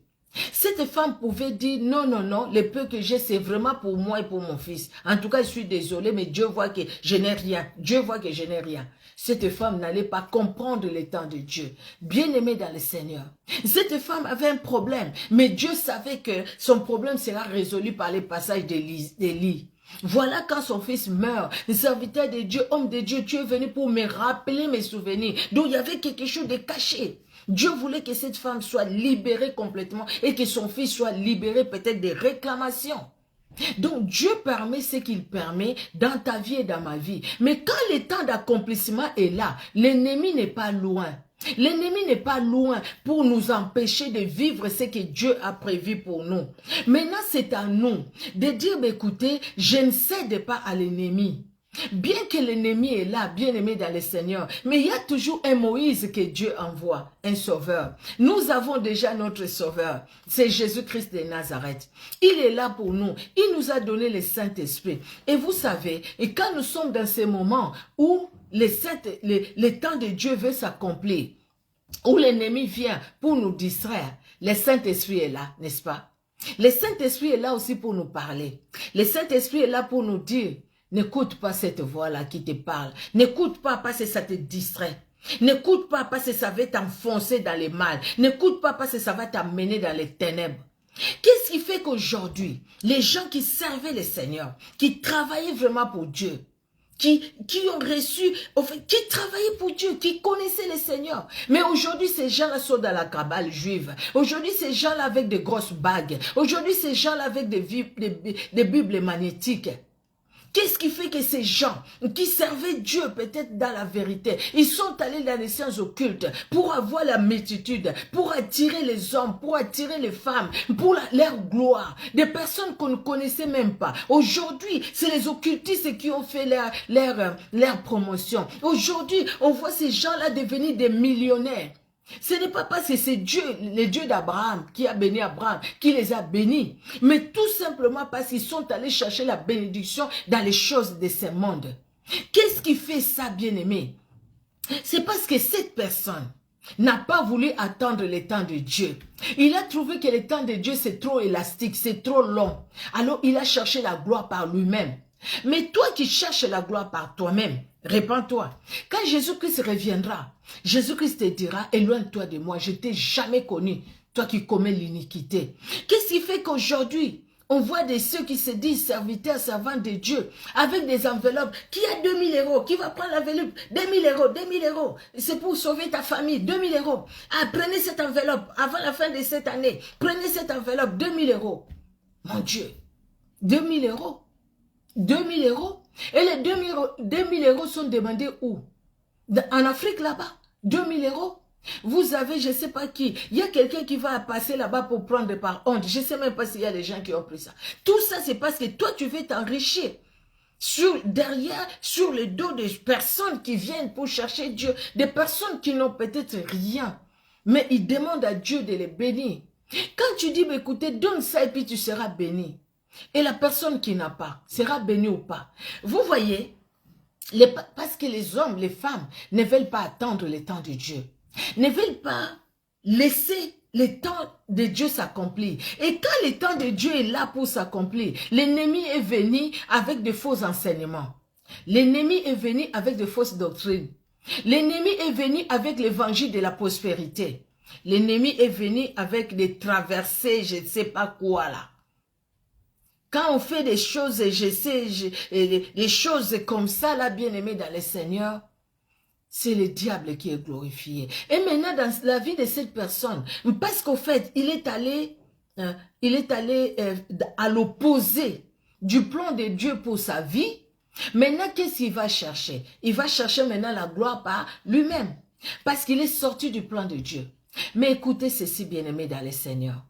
Cette femme pouvait dire non, non, non, le peu que j'ai, c'est vraiment pour moi et pour mon fils. En tout cas, je suis désolée, mais Dieu voit que je n'ai rien. Dieu voit que je n'ai rien. Cette femme n'allait pas comprendre le temps de Dieu. Bien-aimée dans le Seigneur. Cette femme avait un problème, mais Dieu savait que son problème sera résolu par les passages d'Élie. Voilà quand son fils meurt, le serviteur de Dieu, homme de Dieu, tu es venu pour me rappeler mes souvenirs. Donc il y avait quelque chose de caché. Dieu voulait que cette femme soit libérée complètement et que son fils soit libéré peut-être des réclamations. Donc Dieu permet ce qu'il permet dans ta vie et dans ma vie. Mais quand le temps d'accomplissement est là, l'ennemi n'est pas loin. L'ennemi n'est pas loin pour nous empêcher de vivre ce que Dieu a prévu pour nous. Maintenant, c'est à nous de dire, écoutez, je ne cède pas à l'ennemi. Bien que l'ennemi est là, bien aimé dans le Seigneur, mais il y a toujours un Moïse que Dieu envoie, un sauveur. Nous avons déjà notre sauveur, c'est Jésus-Christ de Nazareth. Il est là pour nous, il nous a donné le Saint-Esprit. Et vous savez, et quand nous sommes dans ces moments où le temps de Dieu veut s'accomplir, où l'ennemi vient pour nous distraire, le Saint-Esprit est là, n'est-ce pas? Le Saint-Esprit est là aussi pour nous parler. Le Saint-Esprit est là pour nous dire, n'écoute pas cette voix-là qui te parle. N'écoute pas parce que ça te distrait. N'écoute pas parce que ça va t'enfoncer dans le mal. N'écoute pas parce que ça va t'amener dans les ténèbres. Qu'est-ce qui fait qu'aujourd'hui, les gens qui servaient le Seigneur, qui travaillaient vraiment pour Dieu, qui ont reçu, qui travaillaient pour Dieu, qui connaissaient le Seigneur. Mais aujourd'hui, ces gens-là sont dans la cabale juive. Aujourd'hui, ces gens-là avec de grosses bagues. Aujourd'hui, ces gens-là avec des bibles magnétiques. Qu'est-ce qui fait que ces gens qui servaient Dieu peut-être dans la vérité, ils sont allés dans les sciences occultes pour avoir la multitude, pour attirer les hommes, pour attirer les femmes, pour leur gloire, des personnes qu'on ne connaissait même pas. Aujourd'hui, c'est les occultistes qui ont fait leur promotion. Aujourd'hui, on voit ces gens-là devenir des millionnaires. Ce n'est pas parce que c'est Dieu, le Dieu d'Abraham, qui a béni Abraham, qui les a bénis, mais tout simplement parce qu'ils sont allés chercher la bénédiction dans les choses de ce monde. Qu'est-ce qui fait ça, bien-aimé? C'est parce que cette personne n'a pas voulu attendre le temps de Dieu. Il a trouvé que le temps de Dieu, c'est trop élastique, c'est trop long. Alors, il a cherché la gloire par lui-même. Mais toi qui cherches la gloire par toi-même, répands-toi. Quand Jésus-Christ reviendra, Jésus-Christ te dira, éloigne-toi de moi, je t'ai jamais connu, toi qui commets l'iniquité. Qu'est-ce qui fait qu'aujourd'hui, on voit de ceux qui se disent serviteurs, servants de Dieu, avec des enveloppes, qui a 2000 €, qui va prendre l'enveloppe, 2000 €, 2000 €, c'est pour sauver ta famille, 2000 €. Ah, prenez cette enveloppe, avant la fin de cette année, prenez cette enveloppe, 2000 €. Mon Dieu, 2000 €. 2000 €. Et les 2000 € sont demandés où? En Afrique là-bas. 2000 €. Vous avez, je ne sais pas qui, il y a quelqu'un qui va passer là-bas pour prendre par honte. Je ne sais même pas s'il y a des gens qui ont pris ça. Tout ça, c'est parce que toi, tu veux t'enrichir. Derrière, sur le dos des personnes qui viennent pour chercher Dieu. Des personnes qui n'ont peut-être rien. Mais ils demandent à Dieu de les bénir. Quand tu dis, bah, écoutez, donne ça et puis tu seras béni. Et la personne qui n'a pas sera bénie ou pas. Vous voyez, parce que les hommes, les femmes ne veulent pas attendre le temps de Dieu. Ne veulent pas laisser le temps de Dieu s'accomplir. Et quand le temps de Dieu est là pour s'accomplir, l'ennemi est venu avec de faux enseignements. L'ennemi est venu avec de fausses doctrines. L'ennemi est venu avec l'évangile de la prospérité. L'ennemi est venu avec des traversées, je ne sais pas quoi là. Quand on fait des choses, des choses comme ça, là, bien-aimé dans le Seigneur, c'est le diable qui est glorifié. Et maintenant, dans la vie de cette personne, parce qu'au fait, il est allé à l'opposé du plan de Dieu pour sa vie. Maintenant, qu'est-ce qu'il va chercher? Il va chercher maintenant la gloire par lui-même, parce qu'il est sorti du plan de Dieu. Mais écoutez ceci, bien-aimé dans le Seigneur.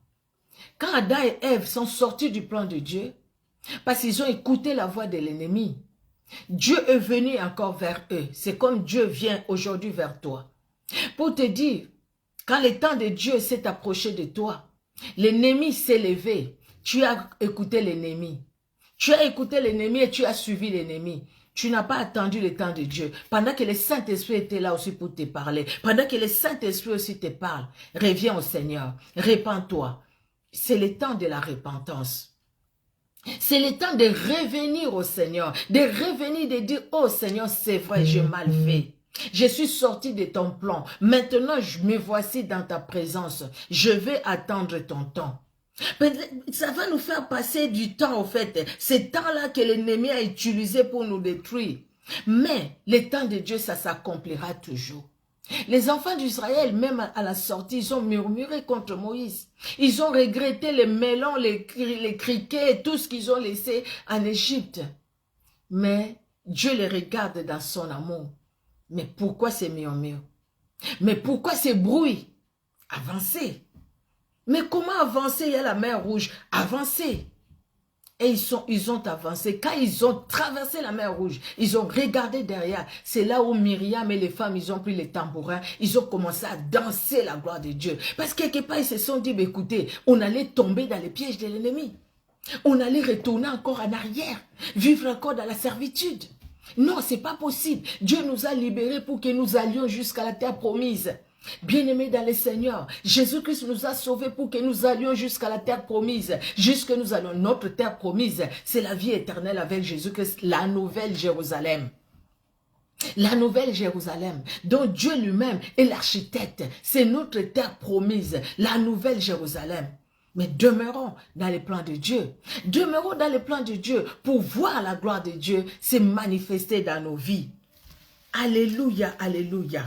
Quand Adam et Ève sont sortis du plan de Dieu, parce qu'ils ont écouté la voix de l'ennemi, Dieu est venu encore vers eux. C'est comme Dieu vient aujourd'hui vers toi. Pour te dire, quand le temps de Dieu s'est approché de toi, l'ennemi s'est levé. Tu as écouté l'ennemi. Tu as écouté l'ennemi et tu as suivi l'ennemi. Tu n'as pas attendu le temps de Dieu. Pendant que le Saint-Esprit était là aussi pour te parler. Pendant que le Saint-Esprit aussi te parle. Reviens au Seigneur. Répands-toi. C'est le temps de la repentance. C'est le temps de revenir au Seigneur. De revenir, de dire, oh Seigneur, c'est vrai, j'ai mal fait. Je suis sorti de ton plan. Maintenant, me voici dans ta présence. Je vais attendre ton temps. Ça va nous faire passer du temps, au fait. Ce temps-là que l'ennemi a utilisé pour nous détruire. Mais le temps de Dieu, ça s'accomplira toujours. Les enfants d'Israël, même à la sortie, ils ont murmuré contre Moïse. Ils ont regretté les melons, les criquets et tout ce qu'ils ont laissé en Égypte. Mais Dieu les regarde dans son amour. Mais pourquoi ces murmures? Mais pourquoi ces bruits? Avancez. Mais comment avancer? Il y a la mer Rouge. Avancez. Et ils ont avancé. Quand ils ont traversé la mer Rouge, ils ont regardé derrière. C'est là où Myriam et les femmes, ils ont pris les tambourins. Ils ont commencé à danser la gloire de Dieu. Parce que quelque part, ils se sont dit, bah, écoutez, on allait tomber dans les pièges de l'ennemi. On allait retourner encore en arrière. Vivre encore dans la servitude. Non, c'est pas possible. Dieu nous a libérés pour que nous allions jusqu'à la terre promise. Bien-aimés dans le Seigneur, Jésus-Christ nous a sauvés pour que nous allions jusqu'à la terre promise. Jusque nous allons, notre terre promise, c'est la vie éternelle avec Jésus-Christ, la nouvelle Jérusalem. La nouvelle Jérusalem, dont Dieu lui-même est l'architecte, c'est notre terre promise, la nouvelle Jérusalem. Mais demeurons dans les plans de Dieu. Demeurons dans les plans de Dieu pour voir la gloire de Dieu se manifester dans nos vies. Alléluia, alléluia.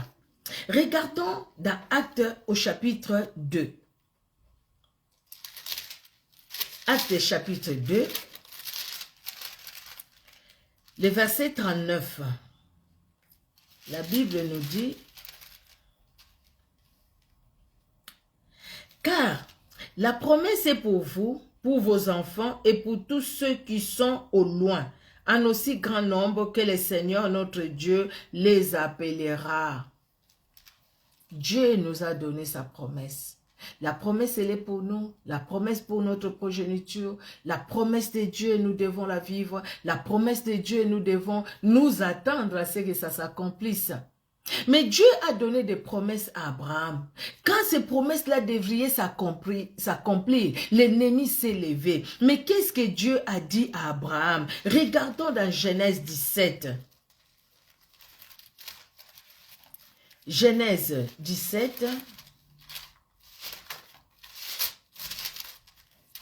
Regardons dans Actes au chapitre 2. Actes chapitre 2. Le verset 39. La Bible nous dit, car la promesse est pour vous, pour vos enfants et pour tous ceux qui sont au loin, en aussi grand nombre que le Seigneur notre Dieu les appellera. Dieu nous a donné sa promesse. La promesse, elle est pour nous. La promesse pour notre progéniture. La promesse de Dieu, nous devons la vivre. La promesse de Dieu, nous devons nous attendre à ce que ça s'accomplisse. Mais Dieu a donné des promesses à Abraham. Quand ces promesses-là devraient s'accomplir, l'ennemi s'est levé. Mais qu'est-ce que Dieu a dit à Abraham? Regardons dans Genèse 17. Genèse 17.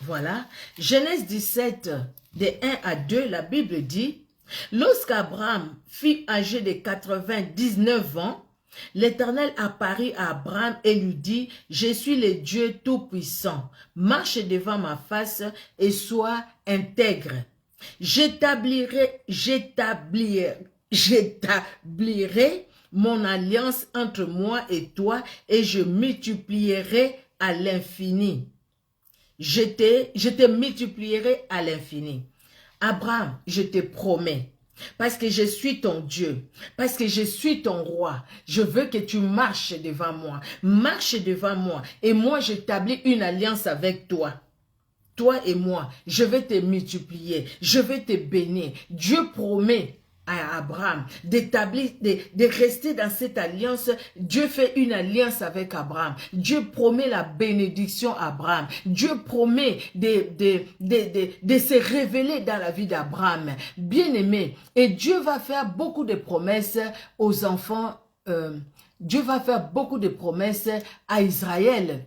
Voilà. Genèse 17, de 1 à 2, la Bible dit, lorsqu'Abraham fut âgé de 99 ans, l'Éternel apparut à Abraham et lui dit, je suis le Dieu Tout-Puissant, marche devant ma face et sois intègre. J'établirai mon alliance entre moi et toi et je multiplierai à l'infini. Je te multiplierai à l'infini. Abraham, je te promets, parce que je suis ton Dieu, parce que je suis ton roi, je veux que tu marches devant moi, et moi j'établis une alliance avec toi. Toi et moi, je vais te multiplier, je vais te bénir. Dieu promet à Abraham d'établir, de rester dans cette alliance. Dieu fait une alliance avec Abraham. Dieu promet la bénédiction à Abraham. Dieu promet de se révéler dans la vie d'Abraham. Bien aimé, et Dieu va faire beaucoup de promesses aux enfants. Dieu va faire beaucoup de promesses à Israël.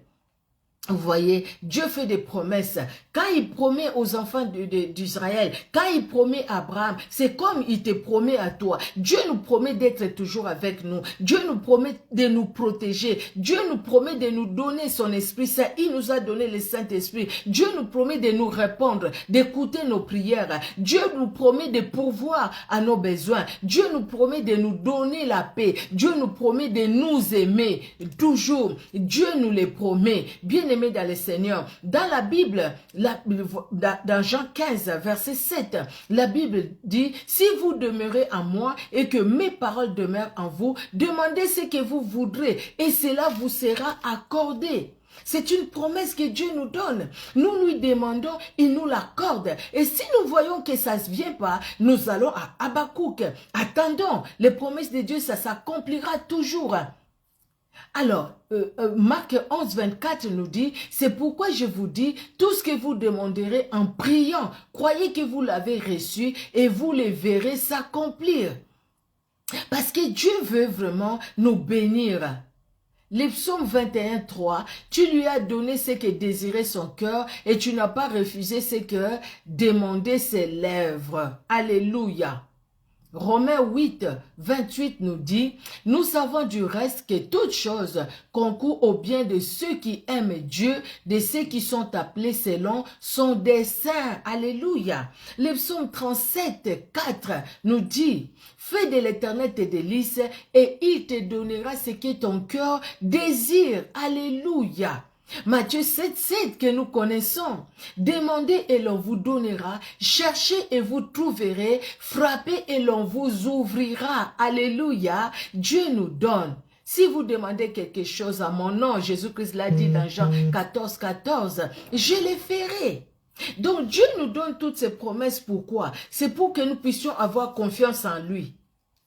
Vous voyez, Dieu fait des promesses. Quand il promet aux enfants d'Israël, quand il promet à Abraham, c'est comme il te promet à toi. Dieu nous promet d'être toujours avec nous. Dieu nous promet de nous protéger. Dieu nous promet de nous donner son Esprit Saint. Il nous a donné le Saint-Esprit. Dieu nous promet de nous répondre, d'écouter nos prières. Dieu nous promet de pourvoir à nos besoins. Dieu nous promet de nous donner la paix. Dieu nous promet de nous aimer toujours. Dieu nous le promet. Bien aimé dans le Seigneur, dans la Bible, dans Jean 15, verset 7, la Bible dit, si vous demeurez en moi et que mes paroles demeurent en vous, demandez ce que vous voudrez et cela vous sera accordé. C'est une promesse que Dieu nous donne. Nous lui demandons, il nous l'accorde. Et si nous voyons que ça ne vient pas, nous allons à Habakkuk. Attendons, les promesses de Dieu, ça s'accomplira toujours. Alors, Marc 11, 24 nous dit, c'est pourquoi je vous dis, tout ce que vous demanderez en priant, croyez que vous l'avez reçu et vous le verrez s'accomplir. Parce que Dieu veut vraiment nous bénir. Le psaume 21, 3, tu lui as donné ce que désirait son cœur et tu n'as pas refusé ce que demandaient ses lèvres. Alléluia. Romains 8, 28 nous dit, nous savons du reste que toutes choses concourent au bien de ceux qui aiment Dieu, de ceux qui sont appelés selon son dessein. Alléluia. Le psaume 37, 4 nous dit, fais de l'Éternel tes délices et il te donnera ce que ton cœur désire. Alléluia. Matthieu 7, 7 que nous connaissons. Demandez et l'on vous donnera. Cherchez et vous trouverez. Frappez et l'on vous ouvrira. Alléluia. Dieu nous donne. Si vous demandez quelque chose à mon nom, Jésus-Christ l'a dit dans Jean 14, 14, je le ferai. Donc Dieu nous donne toutes ces promesses. Pourquoi? C'est pour que nous puissions avoir confiance en lui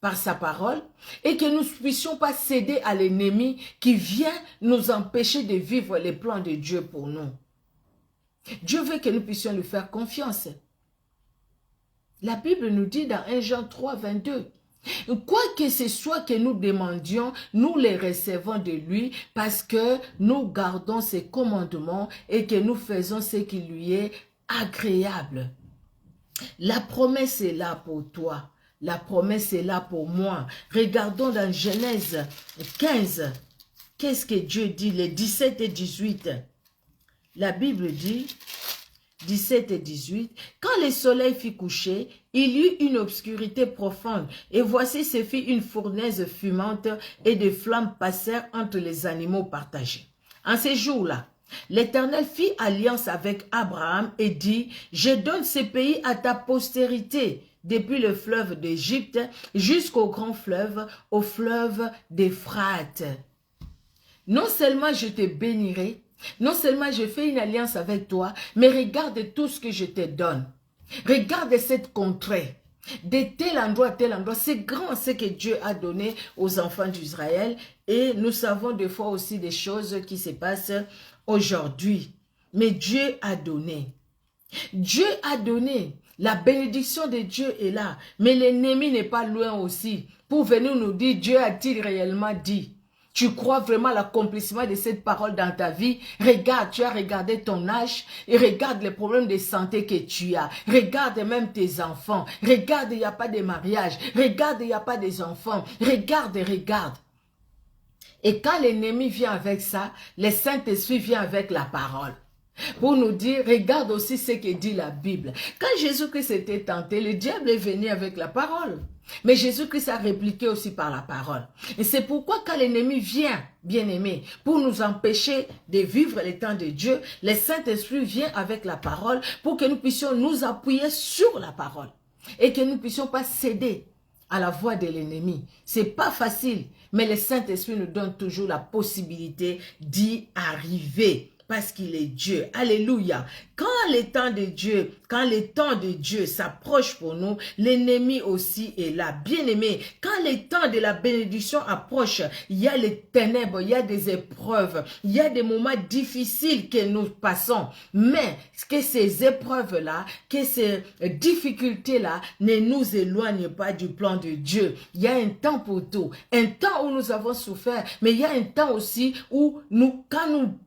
par sa parole et que nous ne puissions pas céder à l'ennemi qui vient nous empêcher de vivre les plans de Dieu pour nous. Dieu veut que nous puissions lui faire confiance. La Bible nous dit dans 1 Jean 3, 22, quoi que ce soit que nous demandions, nous les recevons de lui parce que nous gardons ses commandements et que nous faisons ce qui lui est agréable. La promesse est là pour toi. La promesse est là pour moi. Regardons dans Genèse 15. Qu'est-ce que Dieu dit, les 17 et 18? La Bible dit, 17 et 18, quand le soleil fit coucher, il y eut une obscurité profonde, et voici se fit une fournaise fumante, et des flammes passèrent entre les animaux partagés. En ces jours-là, l'Éternel fit alliance avec Abraham et dit, « Je donne ce pays à ta postérité, depuis le fleuve d'Égypte jusqu'au grand fleuve, au fleuve d'Euphrate. Non seulement je te bénirai, non seulement je fais une alliance avec toi, mais regarde tout ce que je te donne. Regarde cette contrée. De tel endroit à tel endroit, c'est grand ce que Dieu a donné aux enfants d'Israël. Et nous savons des fois aussi des choses qui se passent aujourd'hui. Mais Dieu a donné. Dieu a donné. La bénédiction de Dieu est là. Mais l'ennemi n'est pas loin aussi. Pour venir nous dire, Dieu a-t-il réellement dit? Tu crois vraiment à l'accomplissement de cette parole dans ta vie? Regarde, tu as regardé ton âge et regarde les problèmes de santé que tu as. Regarde même tes enfants. Regarde, il n'y a pas de mariage. Regarde, il n'y a pas des enfants. Regarde, regarde. Et quand l'ennemi vient avec ça, le Saint-Esprit vient avec la parole. Pour nous dire, regarde aussi ce que dit la Bible. Quand Jésus-Christ était tenté, le diable est venu avec la parole. Mais Jésus-Christ a répliqué aussi par la parole. Et c'est pourquoi quand l'ennemi vient, bien-aimé, pour nous empêcher de vivre les temps de Dieu, le Saint-Esprit vient avec la parole pour que nous puissions nous appuyer sur la parole. Et que nous ne puissions pas céder à la voix de l'ennemi. C'est pas facile, mais le Saint-Esprit nous donne toujours la possibilité d'y arriver. Parce qu'il est Dieu. Alléluia. Quand les temps de Dieu s'approchent pour nous, l'ennemi aussi est là. Bien-aimé, quand les temps de la bénédiction approchent, il y a les ténèbres, il y a des épreuves, il y a des moments difficiles que nous passons. Mais que ces épreuves-là, que ces difficultés-là ne nous éloignent pas du plan de Dieu. Il y a un temps pour tout. Un temps où nous avons souffert, mais il y a un temps aussi où quand nous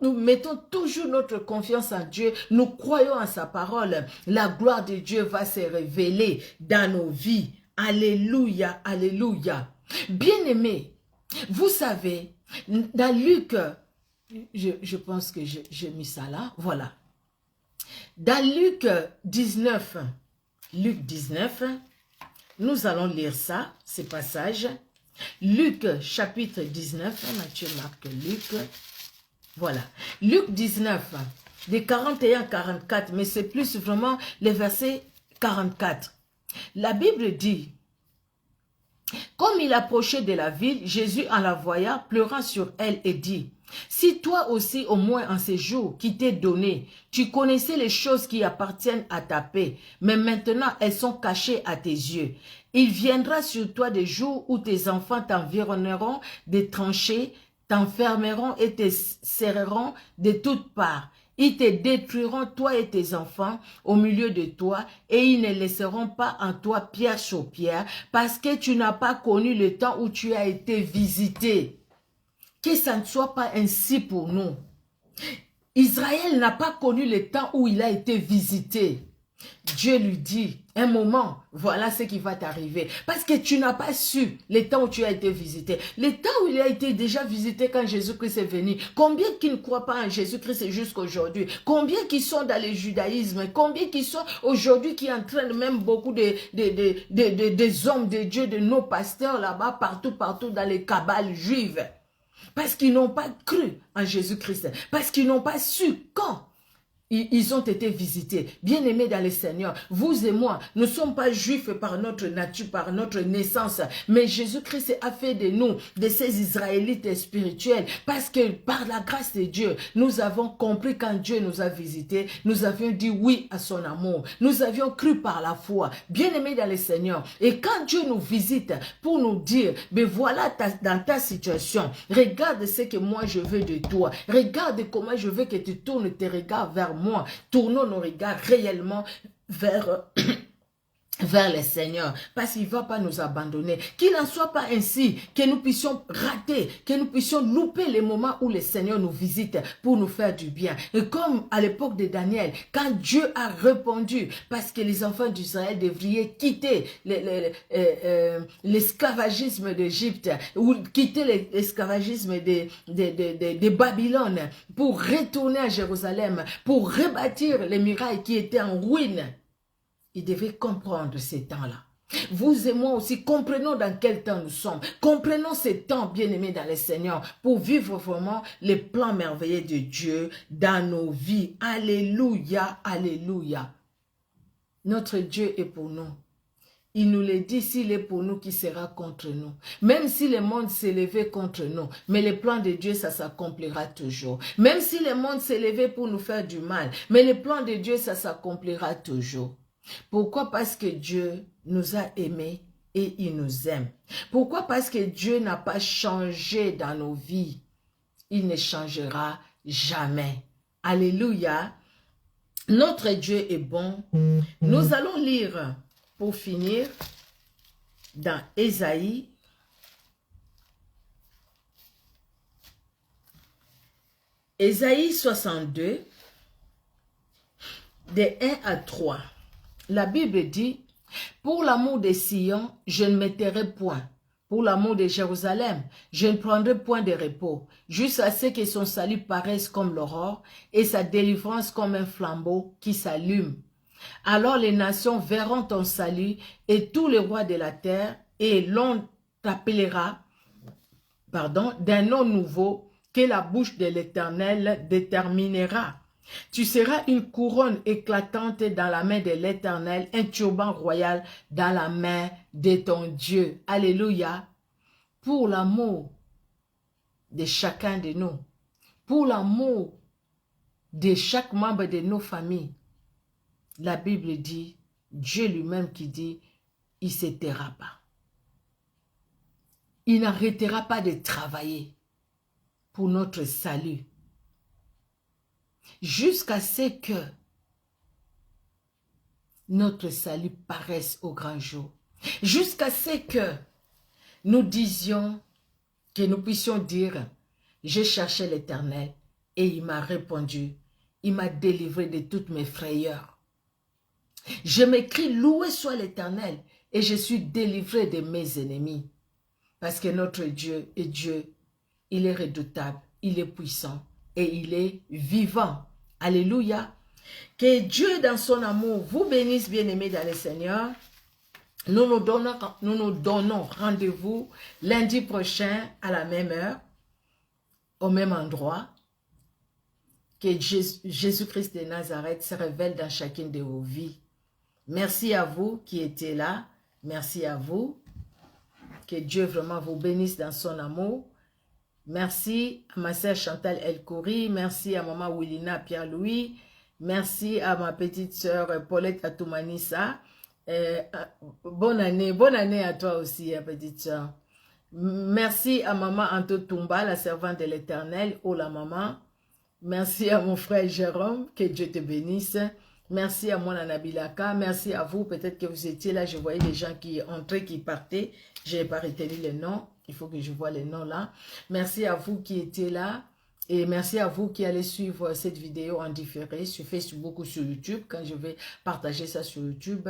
nous mettons toujours notre confiance en Dieu, nous croyons en sa parole, la gloire de Dieu va se révéler dans nos vies. Alléluia, alléluia. Bien-aimés, vous savez, dans Luc, je pense que j'ai mis ça là, voilà. Dans Luc 19, nous allons lire ça, ce passage. Luc chapitre 19, Matthieu, Marc, Luc. Voilà, Luc 19, de 41 à 44, mais c'est plus vraiment le verset 44. La Bible dit, « Comme il approchait de la ville, Jésus en la voyant, pleura sur elle et dit, « Si toi aussi, au moins en ces jours qui t'est donné, tu connaissais les choses qui appartiennent à ta paix, mais maintenant elles sont cachées à tes yeux. Il viendra sur toi des jours où tes enfants t'environneront des tranchées, t'enfermeront et te serreront de toutes parts. Ils te détruiront, toi et tes enfants, au milieu de toi, et ils ne laisseront pas en toi pierre sur pierre, parce que tu n'as pas connu le temps où tu as été visité. » Que ça ne soit pas ainsi pour nous. Israël n'a pas connu le temps où il a été visité. Dieu lui dit, un moment, voilà ce qui va t'arriver. Parce que tu n'as pas su les temps où tu as été visité. Les temps où il a été déjà visité quand Jésus-Christ est venu. Combien qui ne croient pas en Jésus-Christ jusqu'à aujourd'hui? Combien qui sont dans le judaïsme? Combien qui sont aujourd'hui qui entraînent même beaucoup des hommes de Dieu, de nos pasteurs là-bas, partout dans les cabales juives? Parce qu'ils n'ont pas cru en Jésus-Christ. Parce qu'ils n'ont pas su quand ils ont été visités. Bien-aimés dans le Seigneur, vous et moi, nous ne sommes pas juifs par notre nature, par notre naissance, mais Jésus-Christ a fait de nous, de ces Israélites spirituels, parce que par la grâce de Dieu, nous avons compris quand Dieu nous a visités, nous avions dit oui à son amour, nous avions cru par la foi. Bien-aimés dans le Seigneur, et quand Dieu nous visite pour nous dire, mais voilà dans ta situation, regarde ce que moi je veux de toi, regarde comment je veux que tu tournes tes regards vers moi, tournons nos regards réellement vers vers le Seigneur, parce qu'il ne va pas nous abandonner. Qu'il n'en soit pas ainsi, que nous puissions rater, que nous puissions louper les moments où le Seigneur nous visite pour nous faire du bien. Et comme à l'époque de Daniel, quand Dieu a répondu, parce que les enfants d'Israël devraient quitter l'esclavagisme d'Égypte, ou quitter l'esclavagisme de Babylone, pour retourner à Jérusalem, pour rebâtir les murailles qui étaient en ruine. Il devait comprendre ces temps-là. Vous et moi aussi, comprenons dans quel temps nous sommes. Comprenons ces temps, bien-aimés dans le Seigneur, pour vivre vraiment les plans merveilleux de Dieu dans nos vies. Alléluia, alléluia. Notre Dieu est pour nous. Il nous le dit, s'il est pour nous, qui sera contre nous. Même si le monde s'est levé contre nous, mais les plans de Dieu, ça s'accomplira toujours. Même si le monde s'est levé pour nous faire du mal, mais les plans de Dieu, ça s'accomplira toujours. Pourquoi? Parce que Dieu nous a aimés et il nous aime. Pourquoi? Parce que Dieu n'a pas changé dans nos vies. Il ne changera jamais. Alléluia. Notre Dieu est bon. Nous allons lire, pour finir, dans Ésaïe. Ésaïe 62, de 1 à 3. La Bible dit, « Pour l'amour de Sion, je ne m'étairai point. Pour l'amour de Jérusalem, je ne prendrai point de repos, jusqu'à ce que son salut paraisse comme l'aurore et sa délivrance comme un flambeau qui s'allume. Alors les nations verront ton salut et tous les rois de la terre, et l'on t'appellera, d'un nom nouveau que la bouche de l'Éternel déterminera. Tu seras une couronne éclatante dans la main de l'Éternel, un turban royal dans la main de ton Dieu. » Alléluia. Pour l'amour de chacun de nous, pour l'amour de chaque membre de nos familles, la Bible dit, Dieu lui-même qui dit, il ne se taira pas. Il n'arrêtera pas de travailler pour notre salut, jusqu'à ce que notre salut paraisse au grand jour. Jusqu'à ce que nous disions, que nous puissions dire, j'ai cherché l'Éternel et il m'a répondu, il m'a délivré de toutes mes frayeurs. Je m'écris, loué soit l'Éternel et je suis délivré de mes ennemis. Parce que notre Dieu est Dieu, il est redoutable, il est puissant et il est vivant. Alléluia. Que Dieu dans son amour vous bénisse, bien-aimés dans le Seigneur. Nous nous donnons rendez-vous lundi prochain à la même heure, au même endroit. Que Jésus-Christ de Nazareth se révèle dans chacune de vos vies. Merci à vous qui étiez là. Merci à vous. Que Dieu vraiment vous bénisse dans son amour. Merci à ma sœur Chantal Elkouri. Merci à maman Willina Pierre-Louis. Merci à ma petite sœur Paulette Atoumanissa. Bonne année à toi aussi, petite sœur. Merci à maman Anto Tumba, la servante de l'Éternel. Oh la maman. Merci à mon frère Jérôme, que Dieu te bénisse. Merci à mon Anabilaka. Merci à vous. Peut-être que vous étiez là, je voyais des gens qui entraient, qui partaient. Je n'ai pas retenu les noms. Il faut que je vois les noms là. Merci à vous qui étiez là. Et merci à vous qui allez suivre cette vidéo en différé sur Facebook ou sur YouTube. Quand je vais partager ça sur YouTube,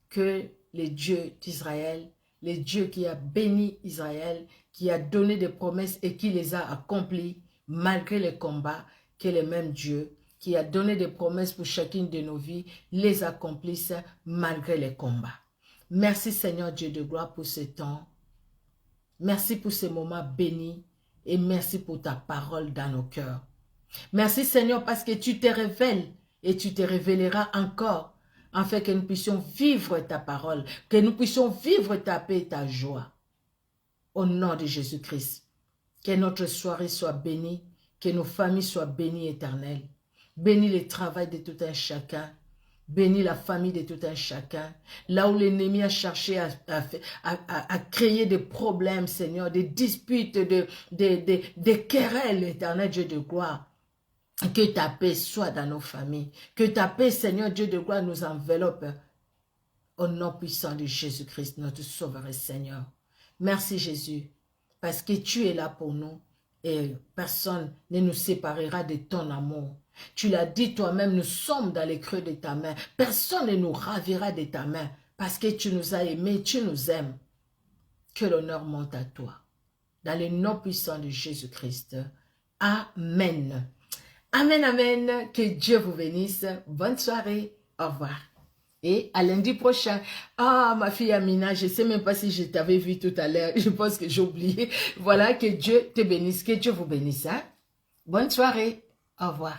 que les dieux d'Israël, les dieux qui a béni Israël, qui a donné des promesses et qui les a accomplies malgré les combats, que le même Dieu qui a donné des promesses pour chacune de nos vies, les accomplisse malgré les combats. Merci Seigneur Dieu de gloire pour ce temps. Merci pour ces moments bénis et merci pour ta parole dans nos cœurs. Merci Seigneur parce que tu te révèles et tu te révéleras encore afin que nous puissions vivre ta parole, que nous puissions vivre ta paix et ta joie. Au nom de Jésus-Christ, que notre soirée soit bénie, que nos familles soient bénies éternelles. Bénis le travail de tout un chacun. Bénis la famille de tout un chacun. Là où l'ennemi a cherché à créer des problèmes, Seigneur, des disputes, des querelles, éternel Dieu de gloire. Que ta paix soit dans nos familles. Que ta paix, Seigneur Dieu de gloire, nous enveloppe Au nom puissant de Jésus-Christ, notre Sauveur et Seigneur. Merci Jésus, parce que tu es là pour nous et personne ne nous séparera de ton amour. Tu l'as dit toi-même, nous sommes dans les creux de ta main. Personne ne nous ravira de ta main parce que tu nous as aimés, tu nous aimes. Que l'honneur monte à toi. Dans le nom puissant de Jésus-Christ. Amen. Amen, amen. Que Dieu vous bénisse. Bonne soirée. Au revoir. Et à lundi prochain. Ah, ma fille Amina, je ne sais même pas si je t'avais vu tout à l'heure. Je pense que j'ai oublié. Voilà, que Dieu te bénisse. Que Dieu vous bénisse. Hein? Bonne soirée. Au revoir.